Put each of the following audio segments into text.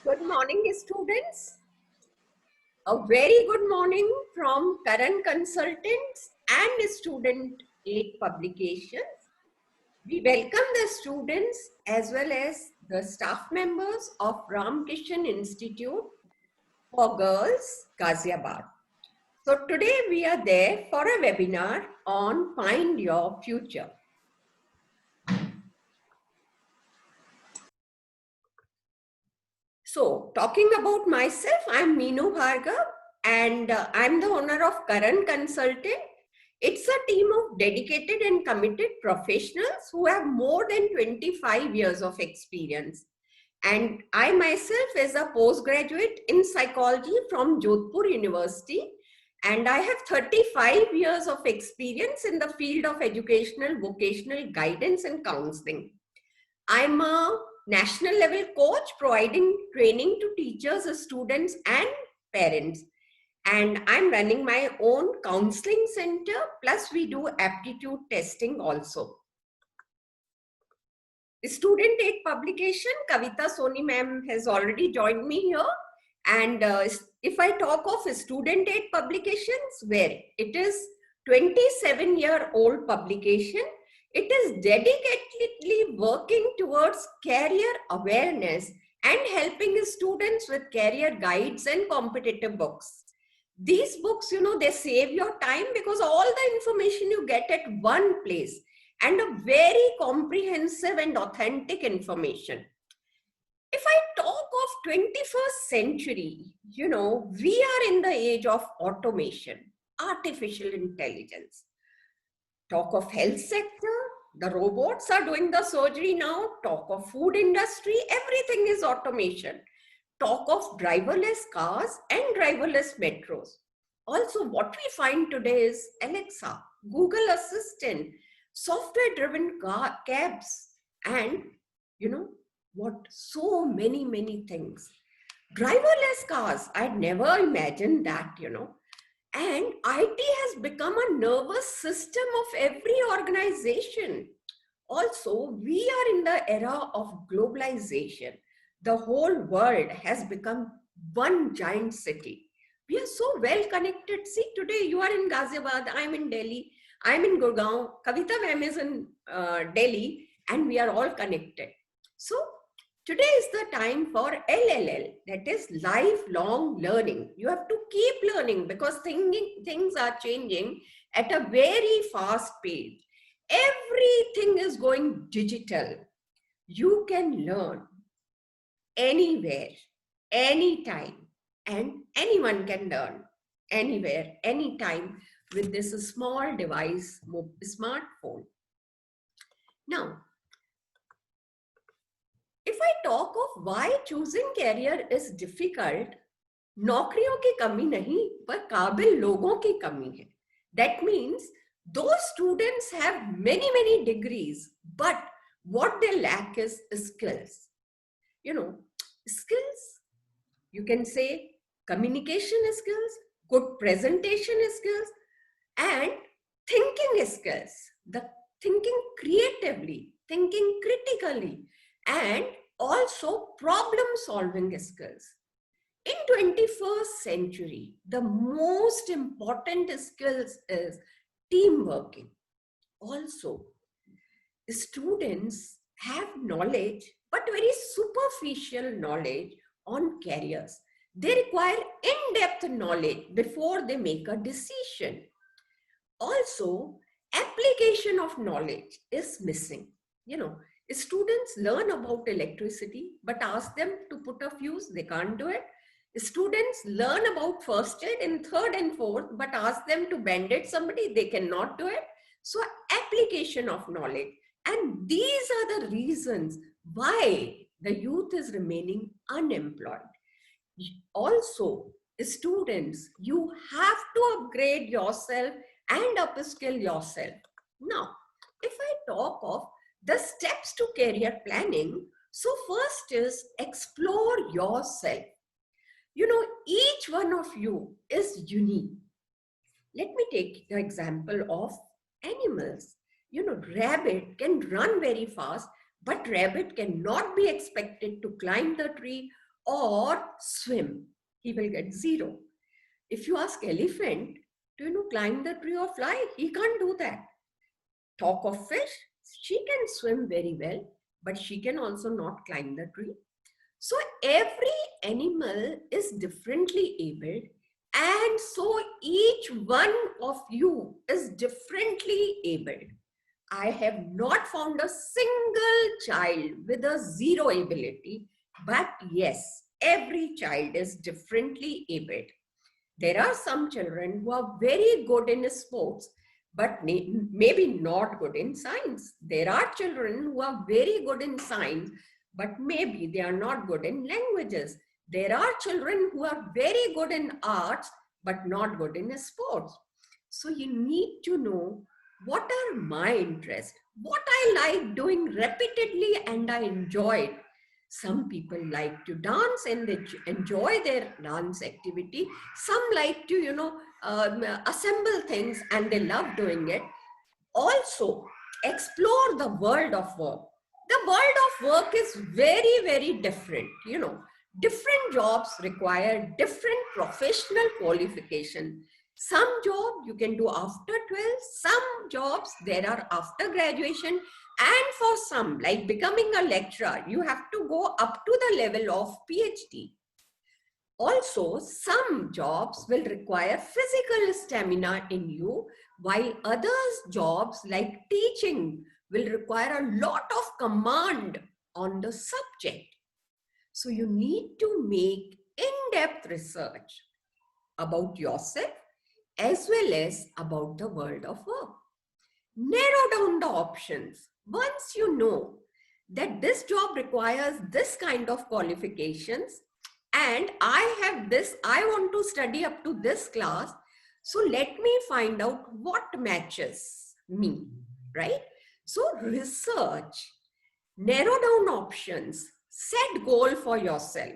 Good morning, students. A very good morning from Karan Consultants and Student Aid Publications. We welcome the students as well as the staff members of Ramkishan Institute for Girls, Ghaziabad. So today we are there for a webinar on Find Your Future. So, talking about myself, I'm Meenu Bhargav and I'm the owner of Karan Consulting. It's a team of dedicated and committed professionals who have more than 25 years of experience. And I myself is a postgraduate in psychology from Jodhpur University. And I have 35 years of experience in the field of educational, vocational guidance and counseling. I'm a national level coach providing training to teachers, students, and parents. And I'm running my own counseling center, plus, we do aptitude testing also. Student Aid Publication, Kavita Soni ma'am has already joined me here. And if I talk of Student Aid Publications, where it is 27-year-old publication, it is dedicatedly working towards career awareness and helping students with career guides and competitive books. These books, they save your time because all the information you get at one place and a very comprehensive and authentic information. If I talk of 21st century, we are in the age of automation, artificial intelligence. Talk of health sector, the robots are doing the surgery now. Talk of food industry, everything is automation. Talk of driverless cars and driverless metros. Also, what we find today is Alexa, Google Assistant, software-driven cabs, and so many things. Driverless cars, I'd never imagined that, And IT has become a nervous system of every organization. Also, we are in the era of globalization. The whole world has become one giant city. We are so well connected. See, today you are in Ghaziabad, I'm in Delhi, I'm in Gurgaon, Kavita ma'am is in Delhi, and we are all connected. So, today is the time for LLL, that is lifelong learning. You have to keep learning because things are changing at a very fast pace. Everything is going digital. You can learn anywhere, anytime, and anyone can learn anywhere, anytime with this small device, smartphone. Now, if I talk of why choosing career is difficult, नौकरियों की कमी नहीं पर काबिल लोगों की कमी है. That means those students have many degrees, but what they lack is skills. Skills, you can say communication skills, good presentation skills, and thinking skills. The thinking creatively, thinking critically, and also problem solving skills. In 21st century, the most important skills is teamworking. Also, students have knowledge, but very superficial knowledge on careers. They require in-depth knowledge before they make a decision. Also, application of knowledge is missing. Students learn about electricity, but ask them to put a fuse, they can't do it. Students learn about first aid in third and fourth, but ask them to bandage somebody, they cannot do it. So application of knowledge. And these are the reasons why the youth is remaining unemployed. Also, students, you have to upgrade yourself and upskill yourself. Now, if I talk of the steps to career planning, so first is explore yourself. Each one of you is unique. Let me take the example of animals. Rabbit can run very fast, but rabbit cannot be expected to climb the tree or swim, he will get 0. If you ask elephant, do you know climb the tree or fly? He can't do that. Talk of fish, she can swim very well, but she can also not climb the tree. So every animal is differently abled, and so each one of you is differently abled. I have not found a single child with a 0 ability, but yes, every child is differently abled. There are some children who are very good in sports, but maybe not good in science. There are children who are very good in science, but maybe they are not good in languages. There are children who are very good in arts, but not good in sports. So you need to know, what are my interests? What I like doing repeatedly and I enjoy it. Some people like to dance and they enjoy their dance activity. Some like to, assemble things and they love doing it. Also, explore the world of work. The world of work is very, very different. Different jobs require different professional qualification. Some job you can do after 12, some jobs there are after graduation, and for some, like becoming a lecturer, you have to go up to the level of PhD. Also, some jobs will require physical stamina in you, while others jobs like teaching will require a lot of command on the subject. So you need to make in-depth research about yourself as well as about the world of work. Narrow down the options. Once you know that this job requires this kind of qualifications, and I have this, I want to study up to this class, so let me find out what matches me, right? So research, narrow down options, set goal for yourself.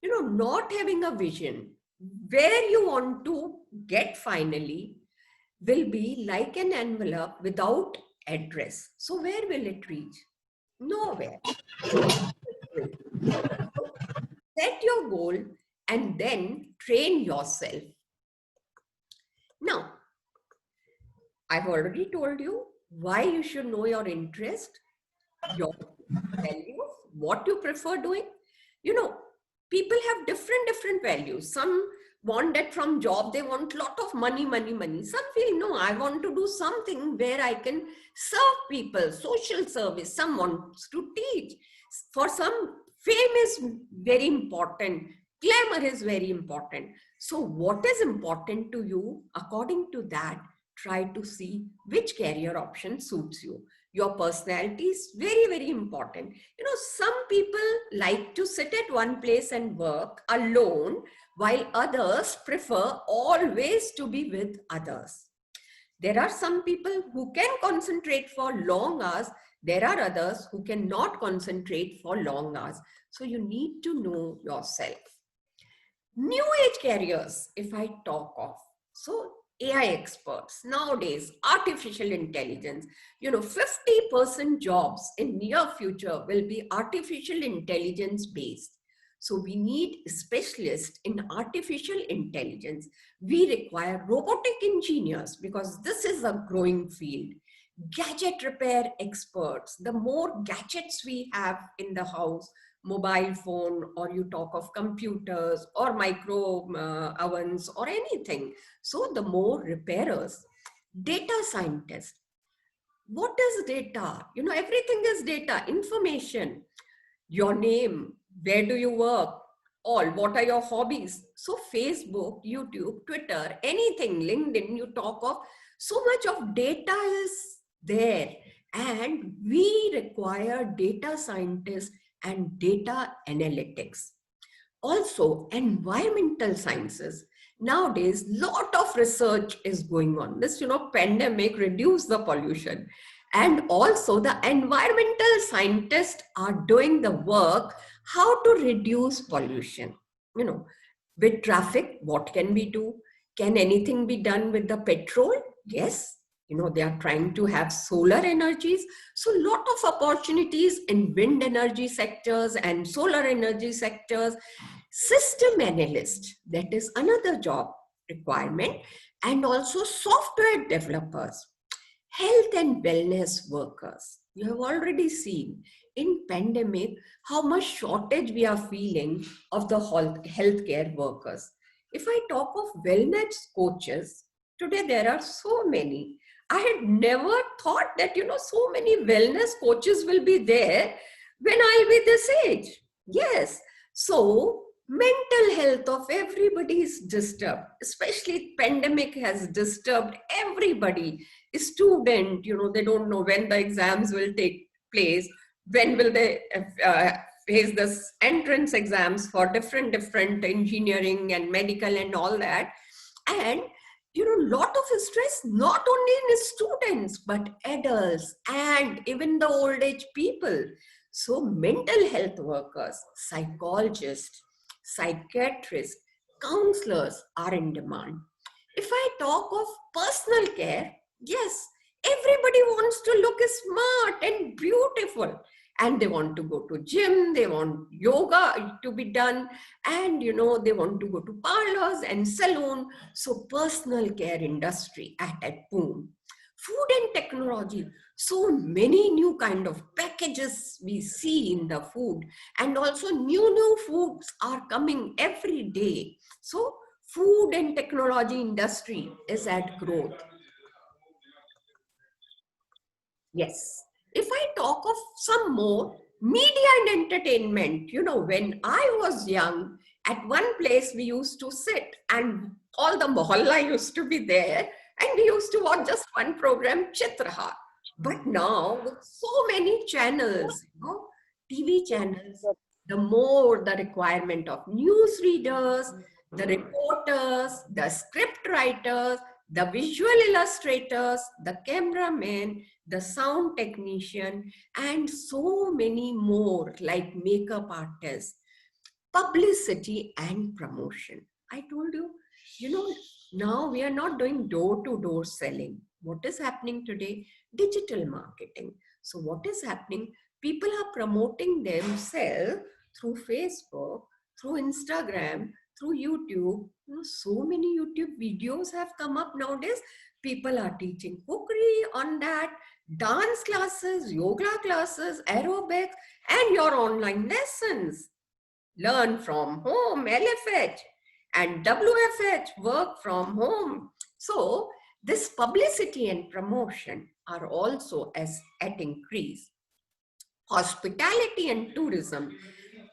Not having a vision where you want to get finally will be like an envelope without address. So where will it reach? Nowhere. Set your goal and then train yourself. Now, I've already told you why you should know your interest, your values, what you prefer doing. People have different values. Some want that from job, they want lot of money. Some feel, no, I want to do something where I can serve people, social service. Some wants to teach. For some, fame is very important. Glamour is very important. So what is important to you? According to that, try to see which career option suits you. Your personality is very, very important. Some people like to sit at one place and work alone, while others prefer always to be with others. There are some people who can concentrate for long hours. There are others who cannot concentrate for long hours. So you need to know yourself. New age careers, if I talk of. So AI experts nowadays, artificial intelligence, 50% jobs in near future will be artificial intelligence based. So we need specialists in artificial intelligence. We require robotic engineers because this is a growing field. Gadget repair experts. The more gadgets we have in the house, mobile phone, or you talk of computers or micro ovens or anything. So the more repairers. Data scientists. What is data? Everything is data, information. Your name, where do you work, all, what are your hobbies? So Facebook, YouTube, Twitter, anything, LinkedIn, you talk of, so much of data is there. And we require data scientists and data analytics. Also, environmental sciences. Nowadays, lot of research is going on. This, pandemic reduced the pollution. And also the environmental scientists are doing the work, how to reduce pollution. With traffic, what can we do? Can anything be done with the petrol? Yes, They are trying to have solar energies. So lot of opportunities in wind energy sectors and solar energy sectors. System analyst, that is another job requirement, and also software developers, health and wellness workers. You have already seen in pandemic how much shortage we are feeling of the healthcare workers. If I talk of wellness coaches, today there are so many. I had never thought that, so many wellness coaches will be there when I'll be this age. Yes. So mental health of everybody is disturbed, especially pandemic has disturbed everybody. Student, they don't know when the exams will take place, when will they face this entrance exams for different engineering and medical and all that. And lot of stress not only in students but adults and even the old age people. So mental health workers, psychologists, psychiatrists, counselors are in demand. If I talk of personal care, yes, everybody wants to look smart and beautiful, and they want to go to gym, they want yoga to be done, and they want to go to parlors and salon. So personal care industry at boom. Food and technology, so many new kind of packages we see in the food, and also new foods are coming every day. So food and technology industry is at growth. Yes. If I talk of some more media and entertainment, when I was young, at one place we used to sit and all the mohalla used to be there and we used to watch just one program, Chitrahar. But now with so many channels, TV channels, the more the requirement of news readers, the reporters, the script writers, the visual illustrators, the cameramen, the sound technician, and so many more like makeup artists, publicity and promotion. I told you, now we are not doing door-to-door selling. What is happening today? Digital marketing. So what is happening? People are promoting themselves through Facebook, through Instagram, through YouTube. So many YouTube videos have come up nowadays. People are teaching cookery on that, dance classes, yoga classes, aerobics, and your online lessons. Learn from home, LFH, and WFH, work from home. So this publicity and promotion are also at increase. Hospitality and tourism.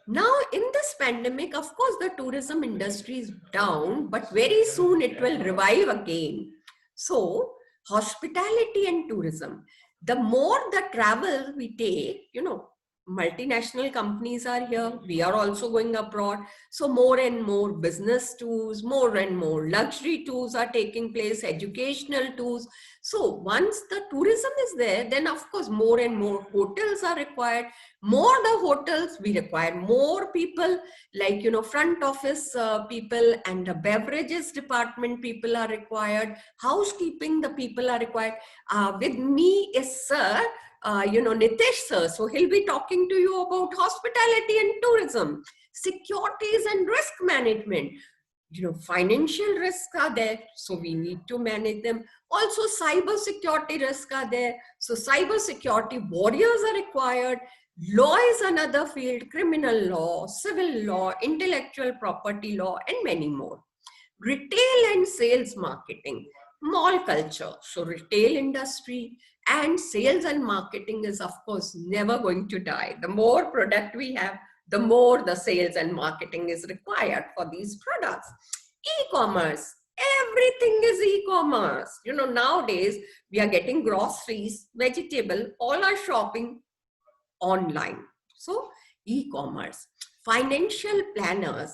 Now in this pandemic, of course, the tourism industry is down, but very soon it will revive again. So hospitality and tourism, the more the travel we take, multinational companies are here. We are also going abroad. So more and more business tours, more and more luxury tours are taking place, educational tours. So once the tourism is there, then of course more and more hotels are required. More the hotels, we require more people like, front office people, and the beverages department people are required. Housekeeping, the people are required. With me is sir, Nitesh sir. So he'll be talking to you about hospitality and tourism, securities and risk management. Financial risks are there, so we need to manage them. Also, cyber security risks are there. So cyber security warriors are required. Law is another field, criminal law, civil law, intellectual property law, and many more. Retail and sales marketing, mall culture. So retail industry and sales and marketing is of course never going to die. The more product we have, the more the sales and marketing is required for these products. E-commerce, everything is e-commerce. Nowadays we are getting groceries, vegetable, all are shopping online. So e-commerce, financial planners,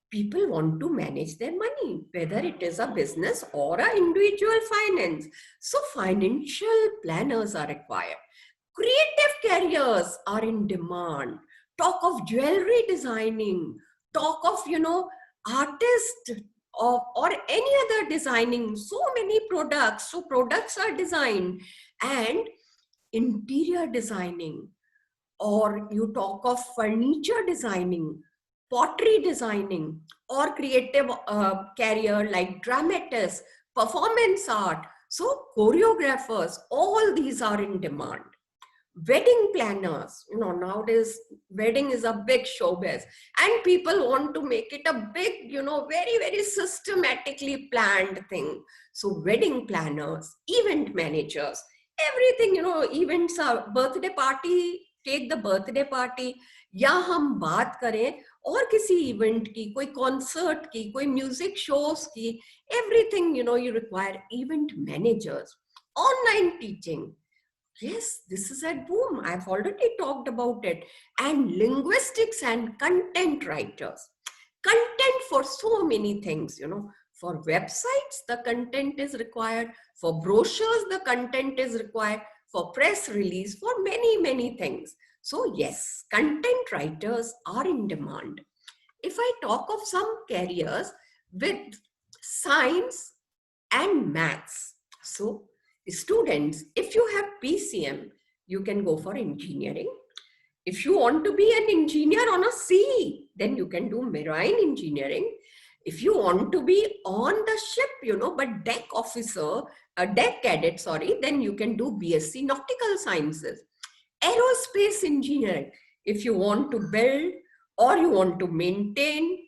people want to manage their money, whether it is a business or an individual finance. So financial planners are required. Creative careers are in demand. Talk of jewelry designing, talk of, artist or any other designing, so many products. So products are designed, and interior designing, or you talk of furniture designing, pottery designing, or creative career like dramatists, performance art. So choreographers, all these are in demand. Wedding planners, nowadays wedding is a big showbiz, and people want to make it a big, very, very systematically planned thing. So wedding planners, event managers, everything, events are birthday party, take the birthday party, या हम बात करें और किसी event की, कोई concert की, कोई म्यूजिक शोज की, everything, you require event managers. Online teaching, yes, this is at boom. I've already talked about it. And linguistics and content writers. Content for so many things, For websites, the content is required. For brochures, the content is required. For press release, for many, many things. So yes, content writers are in demand. If I talk of some careers with science and maths, so students, if you have PCM, you can go for engineering. If you want to be an engineer on a sea, then you can do marine engineering. If you want to be on the ship, but deck officer, deck cadet, sorry, then you can do BSc Nautical Sciences. Aerospace engineering, if you want to build or you want to maintain,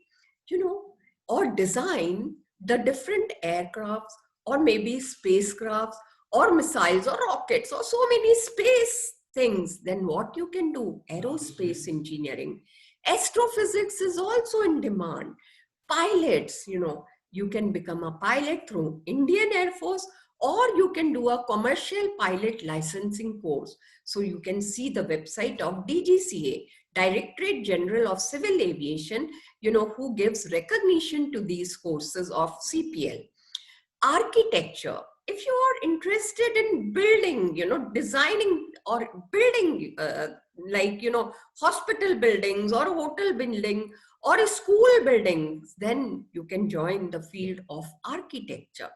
or design the different aircrafts, or maybe spacecrafts, or missiles, or rockets, or so many space things, then what you can do? Aerospace engineering. Astrophysics is also in demand. Pilots, you can become a pilot through Indian Air Force, or you can do a commercial pilot licensing course. So you can see the website of DGCA, Directorate General of Civil Aviation, who gives recognition to these courses of CPL. Architecture, if you are interested in building, designing or building hospital buildings or hotel building or school buildings, then you can join the field of architecture.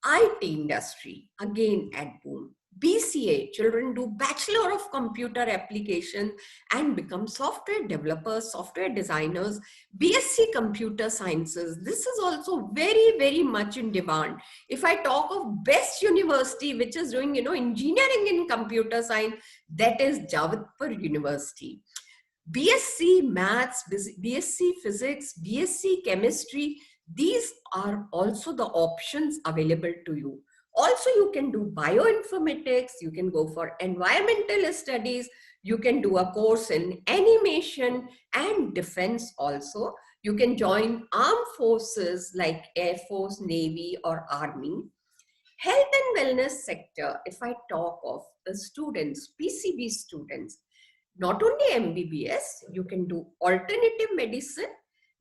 IT industry, again at boom. BCA, children do Bachelor of Computer Application and become software developers, software designers. BSc Computer Sciences, this is also very, very much in demand. If I talk of best university, which is doing, engineering in computer science, that is Javadpur University. BSc Maths, BSc Physics, BSc Chemistry, these are also the options available to you. Also, you can do bioinformatics, you can go for environmental studies, you can do a course in animation and defense also. You can join armed forces like Air Force, Navy, or Army. Health and wellness sector, if I talk of the students, PCB students, not only MBBS, you can do alternative medicine,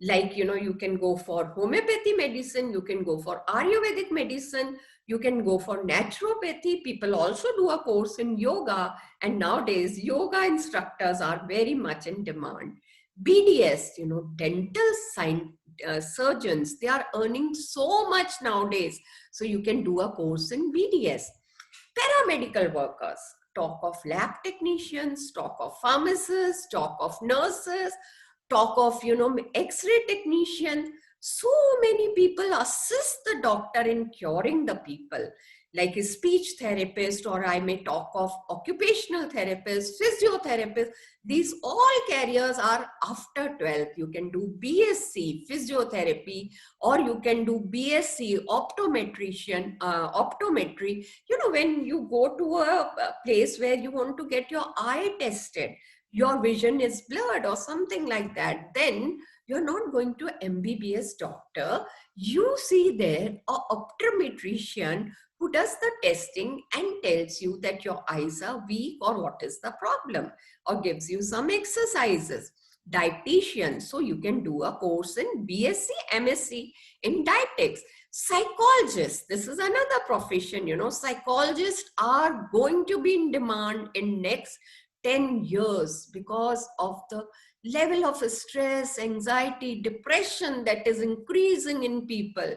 like, you can go for homeopathy medicine, you can go for Ayurvedic medicine, you can go for naturopathy. People also do a course in yoga, and nowadays yoga instructors are very much in demand. BDS, dental surgeons, they are earning so much nowadays. So you can do a course in BDS. Paramedical workers, talk of lab technicians, talk of pharmacists, talk of nurses, talk of, X-ray technician. So many people assist the doctor in curing the people, like a speech therapist, or I may talk of occupational therapist, physiotherapist. These all careers are after 12th. You can do BSc physiotherapy, or you can do BSc optometrician, optometry. When you go to a place where you want to get your eye tested, your vision is blurred or something like that, then you're not going to MBBS doctor. You see there a optometrician who does the testing and tells you that your eyes are weak or what is the problem, or gives you some exercises. Dietitian, so you can do a course in BSc, MSc in dietetics. Psychologists, this is another profession, psychologists are going to be in demand in next 10 years because of the level of stress, anxiety, depression that is increasing in people.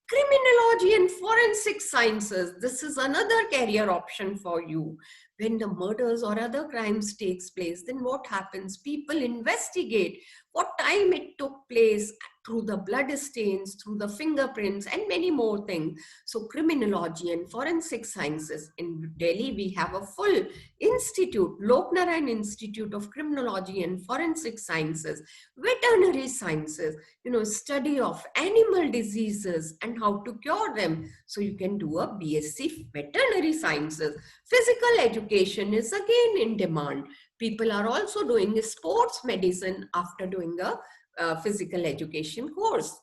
Criminology and forensic sciences, this is another career option for you. When the murders or other crimes takes place, then what happens? People investigate what time it took place through the blood stains, through the fingerprints, and many more things. So criminology and forensic sciences. In Delhi, we have a full institute, Lok Narayan Institute of Criminology and Forensic Sciences, veterinary sciences, study of animal diseases and how to cure them. So you can do a BSc veterinary sciences. Physical education is again in demand. People are also doing sports medicine after doing a physical education course.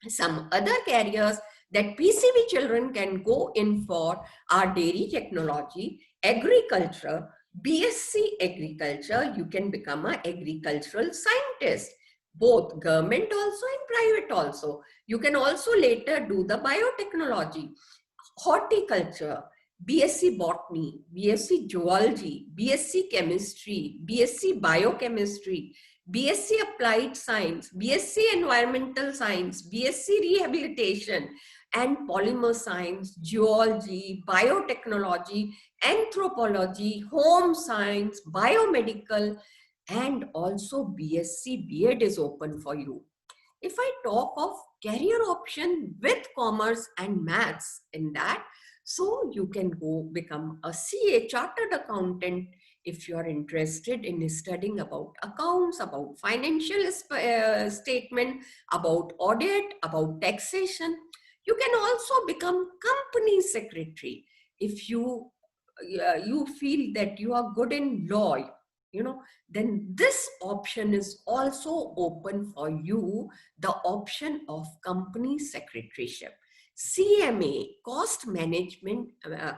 Some other careers that PCV children can go in for are dairy technology, agriculture, BSc agriculture. You can become an agricultural scientist, both government also and private also. You can also later do the biotechnology, horticulture, BSc botany, BSc zoology, BSc chemistry, BSc biochemistry, BSc applied science, BSc environmental science, BSc rehabilitation and polymer science, geology, biotechnology, anthropology, home science, biomedical, and also BSc BEd is open for you. If I talk of career option with commerce and maths in that, so you can go become a CA, chartered accountant, if you are interested in studying about accounts, about financial statement, about audit, about taxation. You can also become company secretary if you feel that you are good in law, then this option is also open for you, the option of company secretaryship. CMA, cost management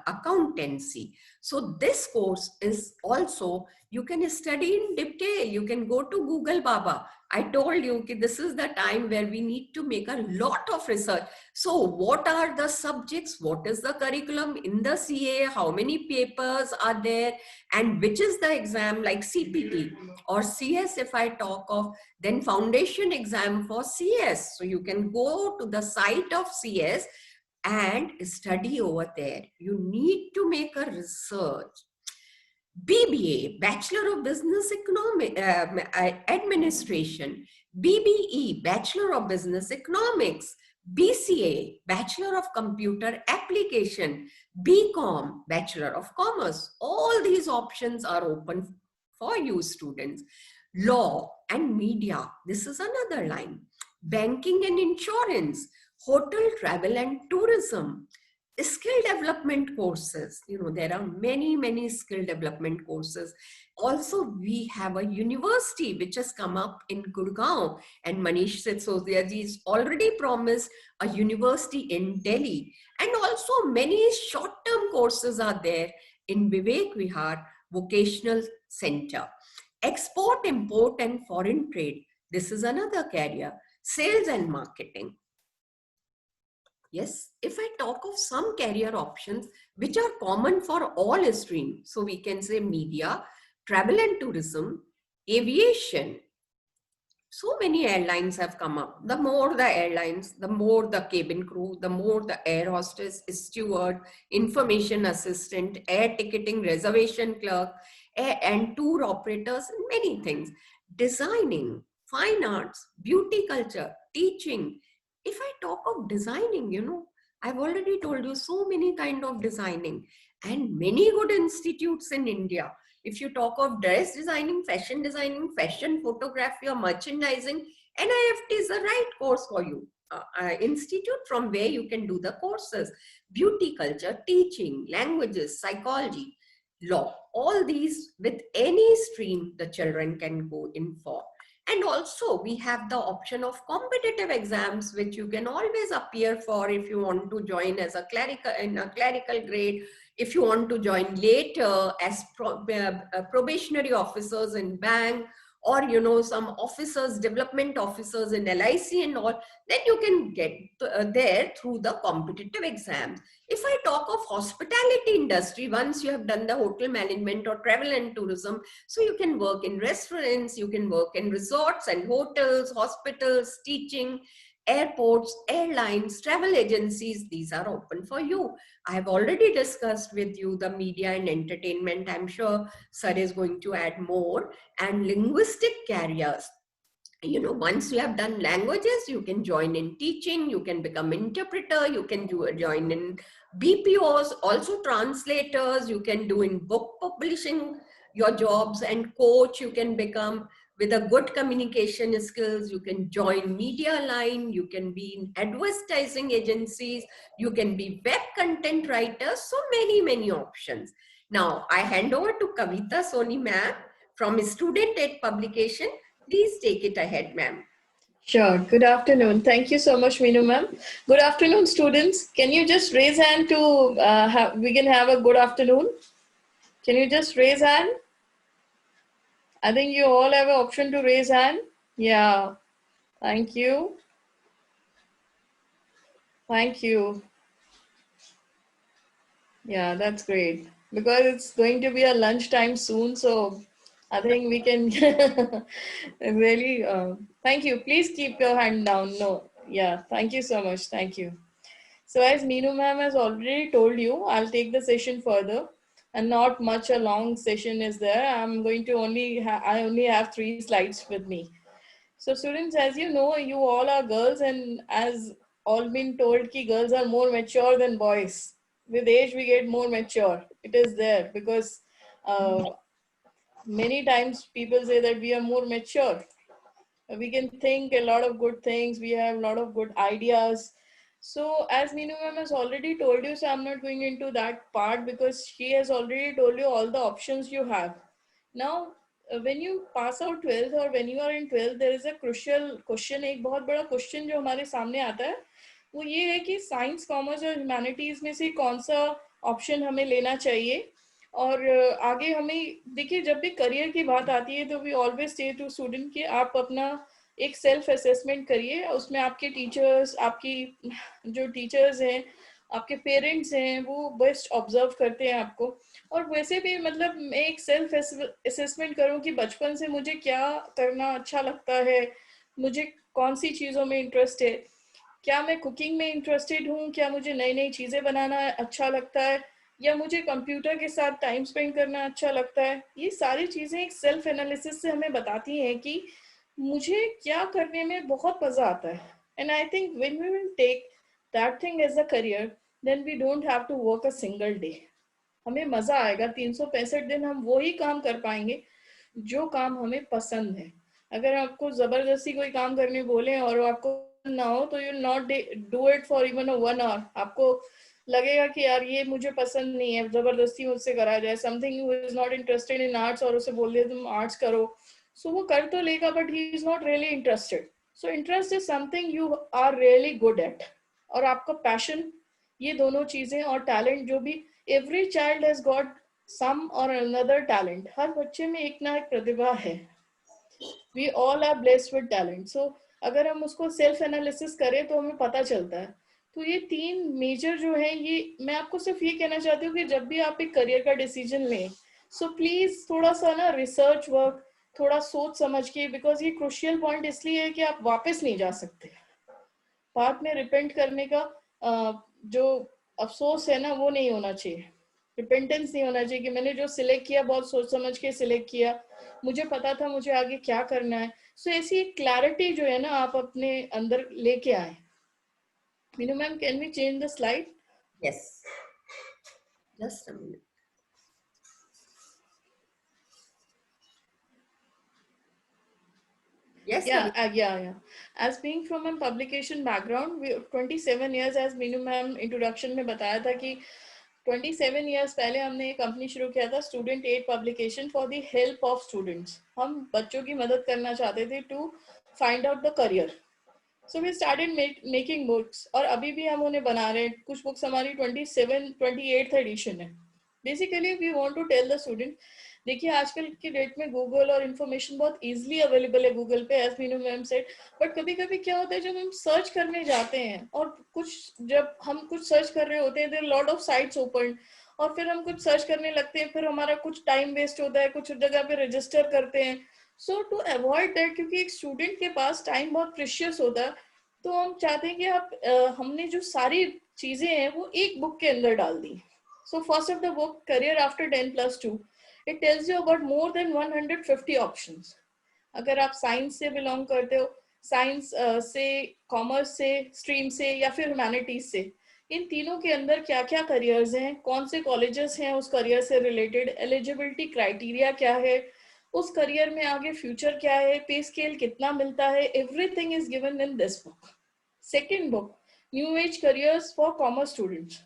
accountancy. So this course is also, you can study in detail. You can go to Google Baba. I told you that this is the time where we need to make a lot of research. So what are the subjects? What is the curriculum in the CA? How many papers are there? And which is the exam like CPT or CS if I talk of, then foundation exam for CS. So you can go to the site of CS and study over there. You need to make a research. BBA, Bachelor of Business Administration, BBE, Bachelor of Business Economics, BCA, Bachelor of Computer Application, BCom, Bachelor of Commerce. All these options are open for you students. Law and media, this is another line. Banking and insurance, hotel, travel and tourism, skill development courses. There are many skill development courses. Also, we have a university which has come up in Gurgaon, and Manish Sisodia ji has already promised a university in Delhi. And also many short-term courses are there in Vivek Vihar Vocational Center. Export, import and foreign trade. This is another career. Sales and marketing. Yes, if I talk of some career options which are common for all streams, so we can say media, travel and tourism, aviation. So many airlines have come up. The more the airlines, the more the cabin crew, the more the air hostess, steward, information assistant, air ticketing, reservation clerk, and tour operators, and many things. Designing, fine arts, beauty culture, teaching. If I talk of designing, I've already told you so many kind of designing and many good institutes in India. If you talk of dress designing, fashion photography or merchandising, NIFT is the right course for you. Institute from where you can do the courses. Beauty culture, teaching, languages, psychology, law. All these with any stream the children can go in for. And also we have the option of competitive exams, which you can always appear for if you want to join as a clerical grade, if you want to join later as probationary officers in bank, or some officers, development officers in LIC and all, then you can get there through the competitive exams. If I talk of hospitality industry, once you have done the hotel management or travel and tourism, so you can work in restaurants, you can work in resorts and hotels, hospitals, teaching, airports, airlines, travel agencies. These are open for you. I have already discussed with you the media and entertainment. I'm sure Sir is going to add more. And linguistic careers. Once you have done languages, you can join in teaching, you can become interpreter, you can join in BPOs, also translators, you can do in book publishing your jobs, and coach you can become with a good communication skills. You can join media line, you can be in advertising agencies, you can be web content writer, so many options. Now I hand over to Kavita Soni ma'am from Student Aid Publication. Please take it ahead, ma'am. Sure. Good afternoon. Thank you so much, Meenu ma'am. Good afternoon, students. Can you just raise hand to we can have a good afternoon? Can you just raise hand? I think you all have an option to raise hand. Yeah. Thank you. Thank you. Yeah, that's great. Because it's going to be a lunchtime soon, so I think we can really. Thank you. Please keep your hand down. No. Yeah. Thank you so much. Thank you. So as Meenu ma'am has already told you, I'll take the session further, and not much a long session is there. I'm going to I only have 3 slides with me. So students, as you know, you all are girls, and as all been told ki girls are more mature than boys. With age, we get more mature. It is there because uh, many times people say that we are more mature. We can think a lot of good things. We have a lot of good ideas. So as Meenu ma'am has already told you, so I'm not going into that part because she has already told you all the options you have. Now, when you pass out 12th or when you are in 12th, there is a crucial question. एक बहुत बड़ा question जो हमारे सामने आता है वो ये है कि साइंस कॉमर्स और ह्यूमैनिटीज में से कौन सा ऑप्शन हमें लेना चाहिए और आगे हमें देखिए जब भी करियर की बात आती है तो we always say to student कि आप अपना एक सेल्फ असेसमेंट करिए उसमें आपके टीचर्स आपकी जो टीचर्स हैं आपके पेरेंट्स हैं वो बेस्ट ऑब्जर्व करते हैं आपको और वैसे भी मतलब मैं एक सेल्फ असेसमेंट करूं कि बचपन से मुझे क्या करना अच्छा लगता है मुझे कौन सी चीज़ों में इंटरेस्ट है क्या मैं कुकिंग में इंटरेस्टेड हूँ क्या मुझे नई नई चीज़ें बनाना अच्छा लगता है या मुझे कंप्यूटर के साथ टाइम स्पेंड करना अच्छा लगता है ये सारी चीज़ें एक सेल्फ एनालिसिस से हमें बताती हैं कि मुझे क्या करने में बहुत मज़ा आता है and I think when we will take that thing as a career then we don't have to work a single day हमें मज़ा आएगा 365 दिन हम वही काम कर पाएंगे जो काम हमें पसंद है अगर आपको ज़बरदस्ती कोई काम करने बोले और आपको ना हो तो you not do it for even a 1 hour आपको लगेगा कि यार ये मुझे पसंद नहीं है जबरदस्ती मुझसे कराया जाए something who is not interested in arts और उसे बोल दिया तुम आर्ट्स करो सो वो कर तो लेगा but he is not really interested so interest is something you are really good at और आपका पैशन ये दोनों चीजें और टैलेंट जो भी every child has got some और अनदर टैलेंट हर बच्चे में एक ना एक प्रतिभा है we all are blessed with talent so अगर हम उसको सेल्फ एनालिसिस करें तो हमें पता चलता है तो ये 3 मेजर जो है ये मैं आपको सिर्फ ये कहना चाहती हूँ कि जब भी आप एक करियर का डिसीजन लें सो प्लीज थोड़ा सा ना रिसर्च वर्क थोड़ा सोच समझ के बिकॉज ये क्रुशियल पॉइंट इसलिए है कि आप वापस नहीं जा सकते बाद में रिपेंट करने का जो अफसोस है ना वो नहीं होना चाहिए रिपेंटेंस नहीं होना चाहिए कि मैंने जो सिलेक्ट किया बहुत सोच समझ के सिलेक्ट किया मुझे पता था मुझे आगे क्या करना है सो ऐसी क्लैरिटी जो है ना आप अपने अंदर लेके आए Meenu ma'am can we change the slide Yes. Just a minute. Yes, yeah as being from a publication background we 27 years as Meenu ma'am introduction में बताया था कि 27 years पहले हमने एक कंपनी शुरू किया था student aid publication for the help of students हम बच्चों की मदद करना चाहते थे to find out the career so we started making books और अभी भी हम उन्हें बना रहे हैं कुछ बुक्स हमारी 28th एडिशन है basically we want to tell the student देखिए आजकल के डेट में गूगल और इन्फॉर्मेशन बहुत इजीली अवेलेबल है गूगल पे, as Meenu ma'am said. But कभी कभी क्या होता है जब हम सर्च करने जाते हैं और कुछ जब हम कुछ सर्च कर रहे होते हैं, there lot of sites open, और फिर हम कुछ सर्च करने लगते हैं, फिर हमारा कुछ टाइम वेस्ट होता है, कुछ जगह पे रजिस्टर करते हैं। सो टू अवॉइड दैट, क्योंकि एक स्टूडेंट के पास टाइम बहुत प्रेशियस होता है, तो हम चाहते हैं कि आप हमने जो सारी चीजें हैं वो एक बुक के अंदर डाल दी। So first of the book career after 10+2, it tells you about more than 150 options. अगर आप साइंस से बिलोंग करते हो, साइंस से, कॉमर्स से स्ट्रीम से, या फिर ह्यूमैनिटीज से, इन तीनों के अंदर क्या क्या करियर्स हैं, कौन से कॉलेजेस हैं उस करियर से रिलेटेड, एलिजिबिलिटी क्राइटेरिया क्या है, उस करियर में आगे फ्यूचर क्या है, पे स्केल कितना मिलता है, everything is given in this book. Second book, new age careers for commerce students.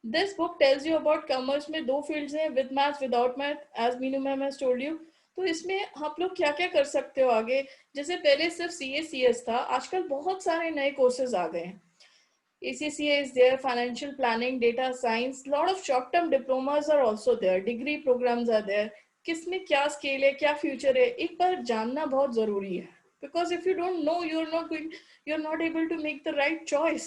This book tells you about commerce में दो फील्ड्स हैं, with math without math, as Meenu ma'am has told you. तो इसमें आप लोग क्या क्या कर सकते हो आगे। जैसे पहले सिर्फ CA CS था, आजकल बहुत सारे नए कोर्सेज आ गए हैं। ACCA is there, financial planning, data science, lot of short term diplomas are also there, degree programs are there. किसमें क्या स्केल है, क्या फ्यूचर है, एक बार जानना बहुत जरूरी है, because if you don't know you are not able to make the right choice.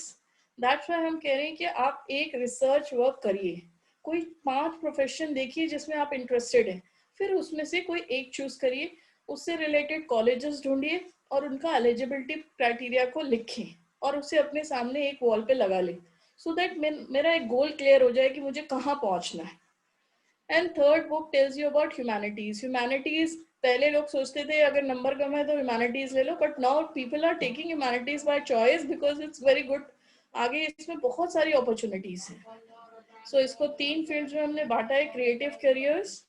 That's why हम कह रहे हैं कि आप एक रिसर्च वर्क करिए, कोई 5 प्रोफेशन देखिए जिसमें आप इंटरेस्टेड हैं, फिर उसमें से कोई एक चूज करिए, उससे रिलेटेड कॉलेजेस ढूंढिए और उनका एलिजिबिलिटी क्राइटेरिया को लिखें और उसे अपने सामने एक वॉल पे लगा ले, सो दैट मेरा एक गोल क्लियर हो जाए कि मुझे कहाँ पहुंचना है। And third book tells you about humanities. Humanities पहले लोग सोचते थे अगर नंबर कम है तो ह्यूमैनिटीज ले लो, but now people are taking humanities by choice because it's very good. आगे इसमें बहुत सारी अपॉर्चुनिटीज हैं। सो इसको 3 फील्ड्स में हमने बांटा है, creative careers,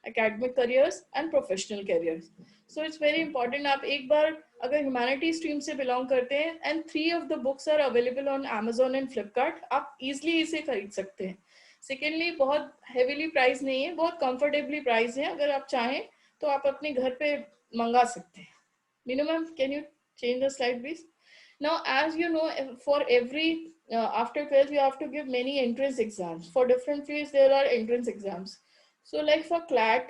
academic careers and professional careers. So it's very important, आप एक बार अगर ह्यूमैनिटी स्ट्रीम से बिलोंग करते हैं, and 3 of the books are available on Amazon and Flipkart, आप इजिली इसे खरीद सकते हैं। सेकेंडली बहुत हेवीली प्राइस नहीं है, बहुत कंफर्टेबली प्राइस है, अगर आप चाहें तो आप अपने घर पे मंगा सकते हैं। Meenu ma'am, can you change the slide please? Now as you know, for every after 12 you have to give many entrance exams. For different fields there are entrance exams. So like for CLAT,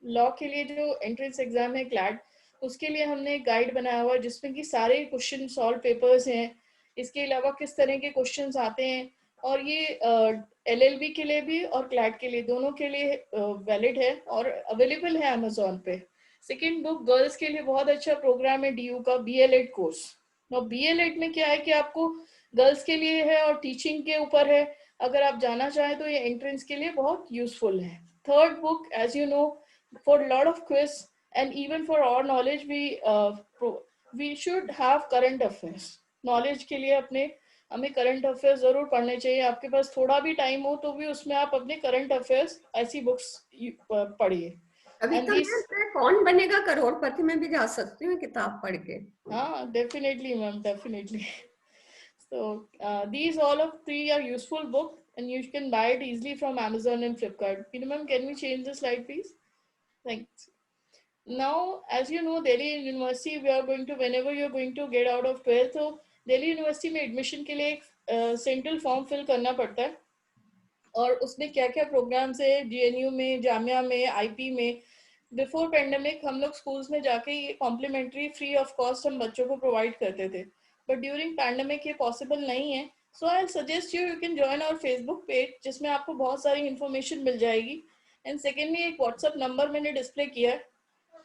law के लिए जो entrance exam है CLAT, उसके लिए हमने एक guide बनाया हुआ है जिसमें कि सारे क्वेश्चन सॉल्व पेपर्स हैं, इसके अलावा किस तरह के क्वेश्चंस आते हैं, और ये LLB के लिए भी और CLAT के लिए, दोनों के लिए वैलिड है और अवेलेबल है अमेजोन पे। सेकेंड बुक गर्ल्स के लिए बहुत अच्छा प्रोग्राम है DU का, BLED कोर्स। और BLED में क्या है कि आपको गर्ल्स के लिए है और टीचिंग के ऊपर है, अगर आप जाना चाहें तो ये एंट्रेंस के लिए बहुत यूजफुल है। Third book, as you know, for lot of quiz and even for our knowledge, we should have current affairs। Knowledge के लिए अपने हमें करंट अफेयर्स जरूर पढ़ने चाहिए। आपके पास थोड़ा भी टाइम हो तो भी उसमें आप अपने करंट अफेयर्स ऐसी बुक्स पढ़िए। एंड कविता दिस, मैम, मैं कौन बनेगा करोड़पति में भी जा सकती हूँ किताब पढ़ के। हाँ definitely ma'am, definitely. So these all of 3 are useful book and you can buy it easily from Amazon and Flipkart. Ma'am, can we change the slide please? Thanks. Now, as you know, Delhi University, we are going to, whenever you're going to get out of 12th, so Delhi University में admission के लिए एक central form fill करना पड़ता है, और उसमें क्या क्या प्रोग्राम्स है GNU में, जामिया में, IP में। बिफोर पेंडेमिक हम लोग स्कूल्स में जाके ये कॉम्प्लीमेंट्री फ्री ऑफ कॉस्ट हम बच्चों को प्रोवाइड करते थे, बट ड्यूरिंग पैंडेमिक ये पॉसिबल नहीं है। So I suggest you can join our Facebook page जिसमें आपको बहुत सारी इन्फॉर्मेशन मिल जाएगी। एंड सेकेंडली एक व्हाट्सएप नंबर मैंने डिस्प्ले किया है,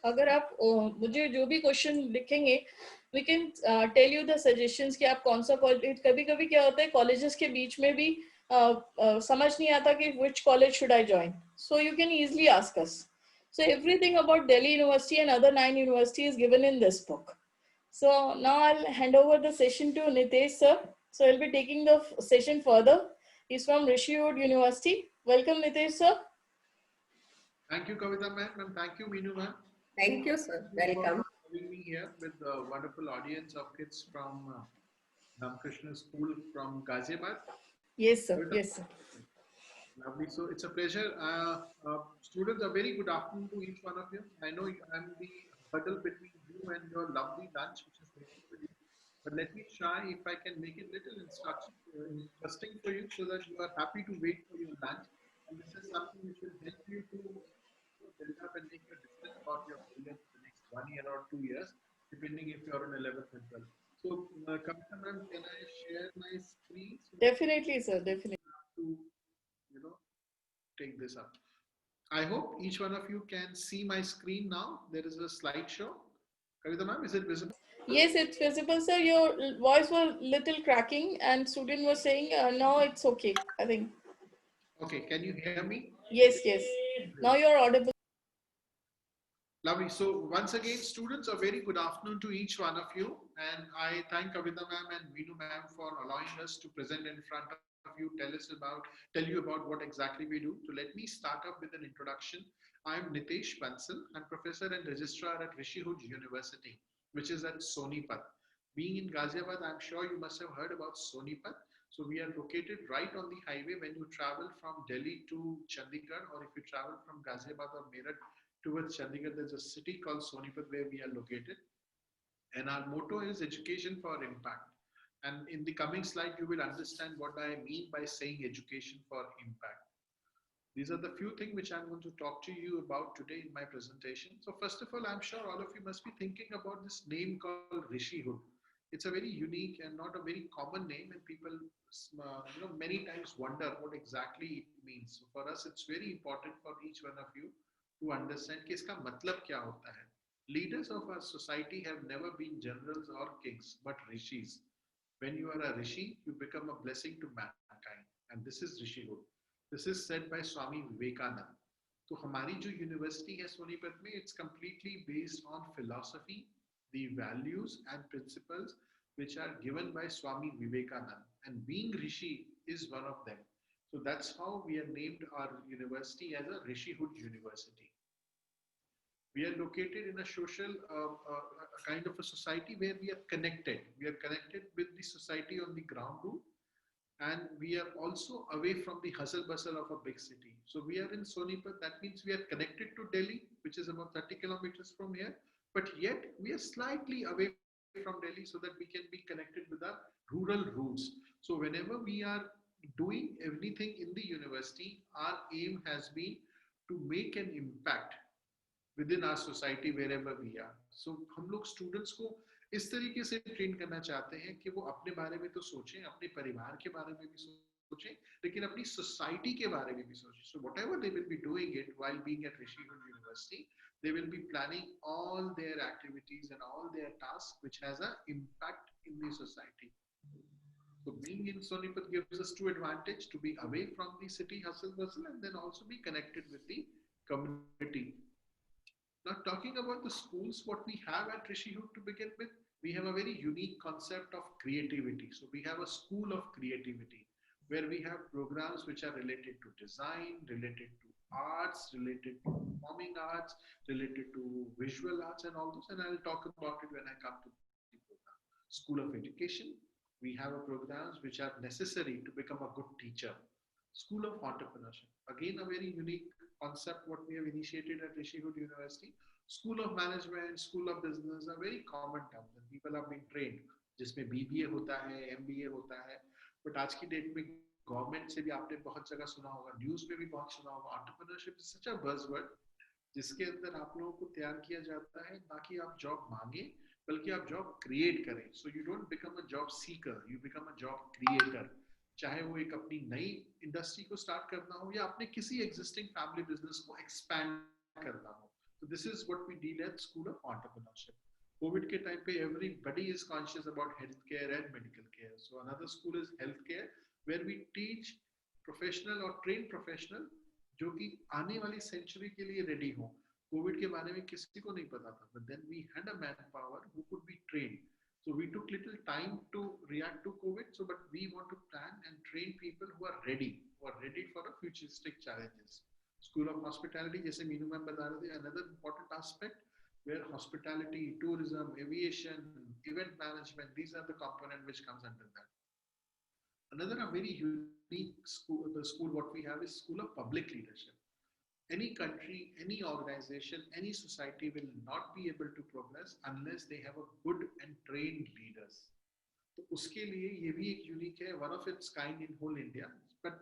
अगर आप मुझे जो भी क्वेश्चन लिखेंगे we can tell you the suggestions कि आप कौन सा कॉलेज। कभी कभी क्या होता है कॉलेजेस के बीच में भी समझ नहीं आता कि which college should I join, so you can easily ask us. So everything about Delhi University and other 9 universities is given in this book. So now I'll hand over the session to Nitesh sir. So he'll be taking the session further. He's from Rishi Wood University. Welcome Nitesh sir. Thank you, Kavita ma'am, and thank you, Meenu ma'am. Thank you, sir. Welcome. For having me here with a wonderful audience of kids from Ramakrishna School from Ghaziabad. Yes, sir. Kavita, Yes, sir. lovely. So it's a pleasure. Students, a very good afternoon to each one of you. I know I'm the hurdle between you and your lovely lunch, which is waiting for you. But let me try if I can make it little interesting for you so that you are happy to wait for your lunch. And this is something which will help you to build up and make you distant about your brilliance in the next 1 year or 2 years, depending if you're in 11th and 12th. So, Kavita ma'am, can I share my screen so that Definitely, sir. Definitely. to, you know, take this up? I hope each one of you can see my screen now. There is a slideshow. Kavita ma'am, is it visible? Yes, it's visible, sir. Your voice was little cracking, and student was saying, "No, it's okay." I think. Okay, can you hear me? Yes, yes. Now you're audible. Lovely. So once again, students, a very good afternoon to each one of you. And I thank Kavita ma'am and Veenu ma'am for allowing us to present in front of you, tell you about what exactly we do. So let me start off with an introduction. I am Nitesh Bansal. I'm professor and registrar at Rishi Hood University, which is at Sonipat. Being in Ghaziabad, I'm sure you must have heard about Sonipat. So we are located right on the highway when you travel from Delhi to Chandigarh, or if you travel from Ghaziabad or Meerut towards Chandigarh, there's a city called Sonipat where we are located. And our motto is education for impact. And in the coming slide, you will understand what I mean by saying education for impact. These are the few things which I'm going to talk to you about today in my presentation. So first of all, I'm sure all of you must be thinking about this name called Rishihood. It's a very unique and not a very common name, and people, many times wonder what exactly it means. So for us, it's very important for each one of you to understand कि इसका मतलब क्या होता है. Leaders of our society have never been generals or kings, but rishis. When you are a rishi, you become a blessing to mankind, and this is Rishihood. This is said by Swami Vivekanand. तो हमारी जो university है सोनीपत में, it's completely based on philosophy, the values and principles which are given by Swami Vivekanand, and being Rishi is one of them. So that's how we are named our university as a Rishihood University. We are located in a social kind of a society where we are connected. We are connected with the society on the ground rule, and we are also away from the hustle bustle of a big city. So we are in Sonipat. That means we are connected to Delhi, which is about 30 kilometers from here, but yet we are slightly away from Delhi so that we can be connected with our rural roots. So whenever we are doing anything in the university, our aim has been to make an impact within our society wherever we are. So हम लोग students को इस तरीके से train करना चाहते हैं कि वो अपने बारे में तो सोचें, अपने परिवार के बारे में भी सोचें, लेकिन अपनी society के बारे में भी सोचें. So whatever they will be doing it while being at Rishi University, they will be planning all their activities and all their tasks which has an impact in the society. So being in Sonipat gives us two advantages: to be away from the city hustle bustle and then also be connected with the community. Now, talking about the schools, what we have at Rishihood to begin with, we have a very unique concept of creativity. So we have a school of creativity where we have programs which are related to design, related to arts, related to performing arts, related to visual arts and all those. And I'll talk about it when I come to the program. School of Education, we have a programs which are necessary to become a good teacher. School of Entrepreneurship, again a very unique concept what we have initiated at Rishihood University. School of Management, School of Business are very common terms and people are being trained, जिसमें BBA होता है, MBA होता है, but आज की date में government से भी आपने बहुत जगह सुना होगा, न्यूज में भी बहुत सुना होगा. Entrepreneurship is such a buzzword जिसके अंदर आप लोगों को तैयार किया जाता है ना कि आप जॉब मांगे बल्कि आप जॉब क्रिएट करें. So you don't become a job seeker, you become a job creator. चाहे वो एक अपनी नई इंडस्ट्री को स्टार्ट करना हो या अपने किसी एग्जिस्टिंग फैमिली बिजनेस को एक्सपैंड करना हो. तो this is what we deal at school of entrepreneurship. Covid के टाइम पे everybody is conscious about health care and medical care. So another school is health care where we teach professional और train professional जो कि आने वाली century के लिए ready हो. कोविड के बारे में किसी को नहीं पता था, but then we had a man power who could be trained. So we took little time to react to COVID. So, but we want to plan and train people who are ready for the futuristic challenges. School of Hospitality, जैसे Meenu ma'am बता रहे थे, another important aspect where hospitality, tourism, aviation, event management, these are the component which comes under that. Another a very unique school, the school what we have is School of Public Leadership. Any country, any organization, any society will not be able to progress unless they have a good and trained leaders. तो उसके लिए ये भी एक unique है, one of its kind in whole India, but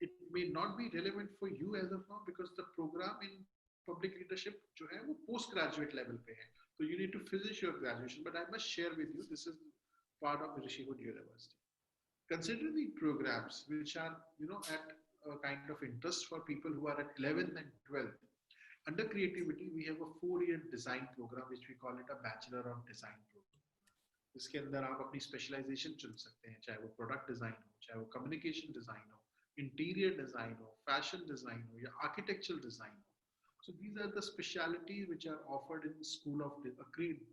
it may not be relevant for you as of now because the program in public leadership जो है वो post graduate level पे है. So you need to finish your graduation. But I must share with you, this is part of Rishihood University. Consider the programs which are, at a kind of interest for people who are at 11th and 12th. Under creativity, we have a 4-year design program, which we call it a Bachelor of Design program. इसके अंदर आप अपनी specialisation चुन सकते हैं, चाहे वो product design हो, चाहे वो कम्युनिकेशन डिजाइन हो, इंटीरियर डिजाइन हो, फैशन डिजाइन हो या आर्किटेक्चरल डिजाइन हो. So these are the specialities which are offered in School of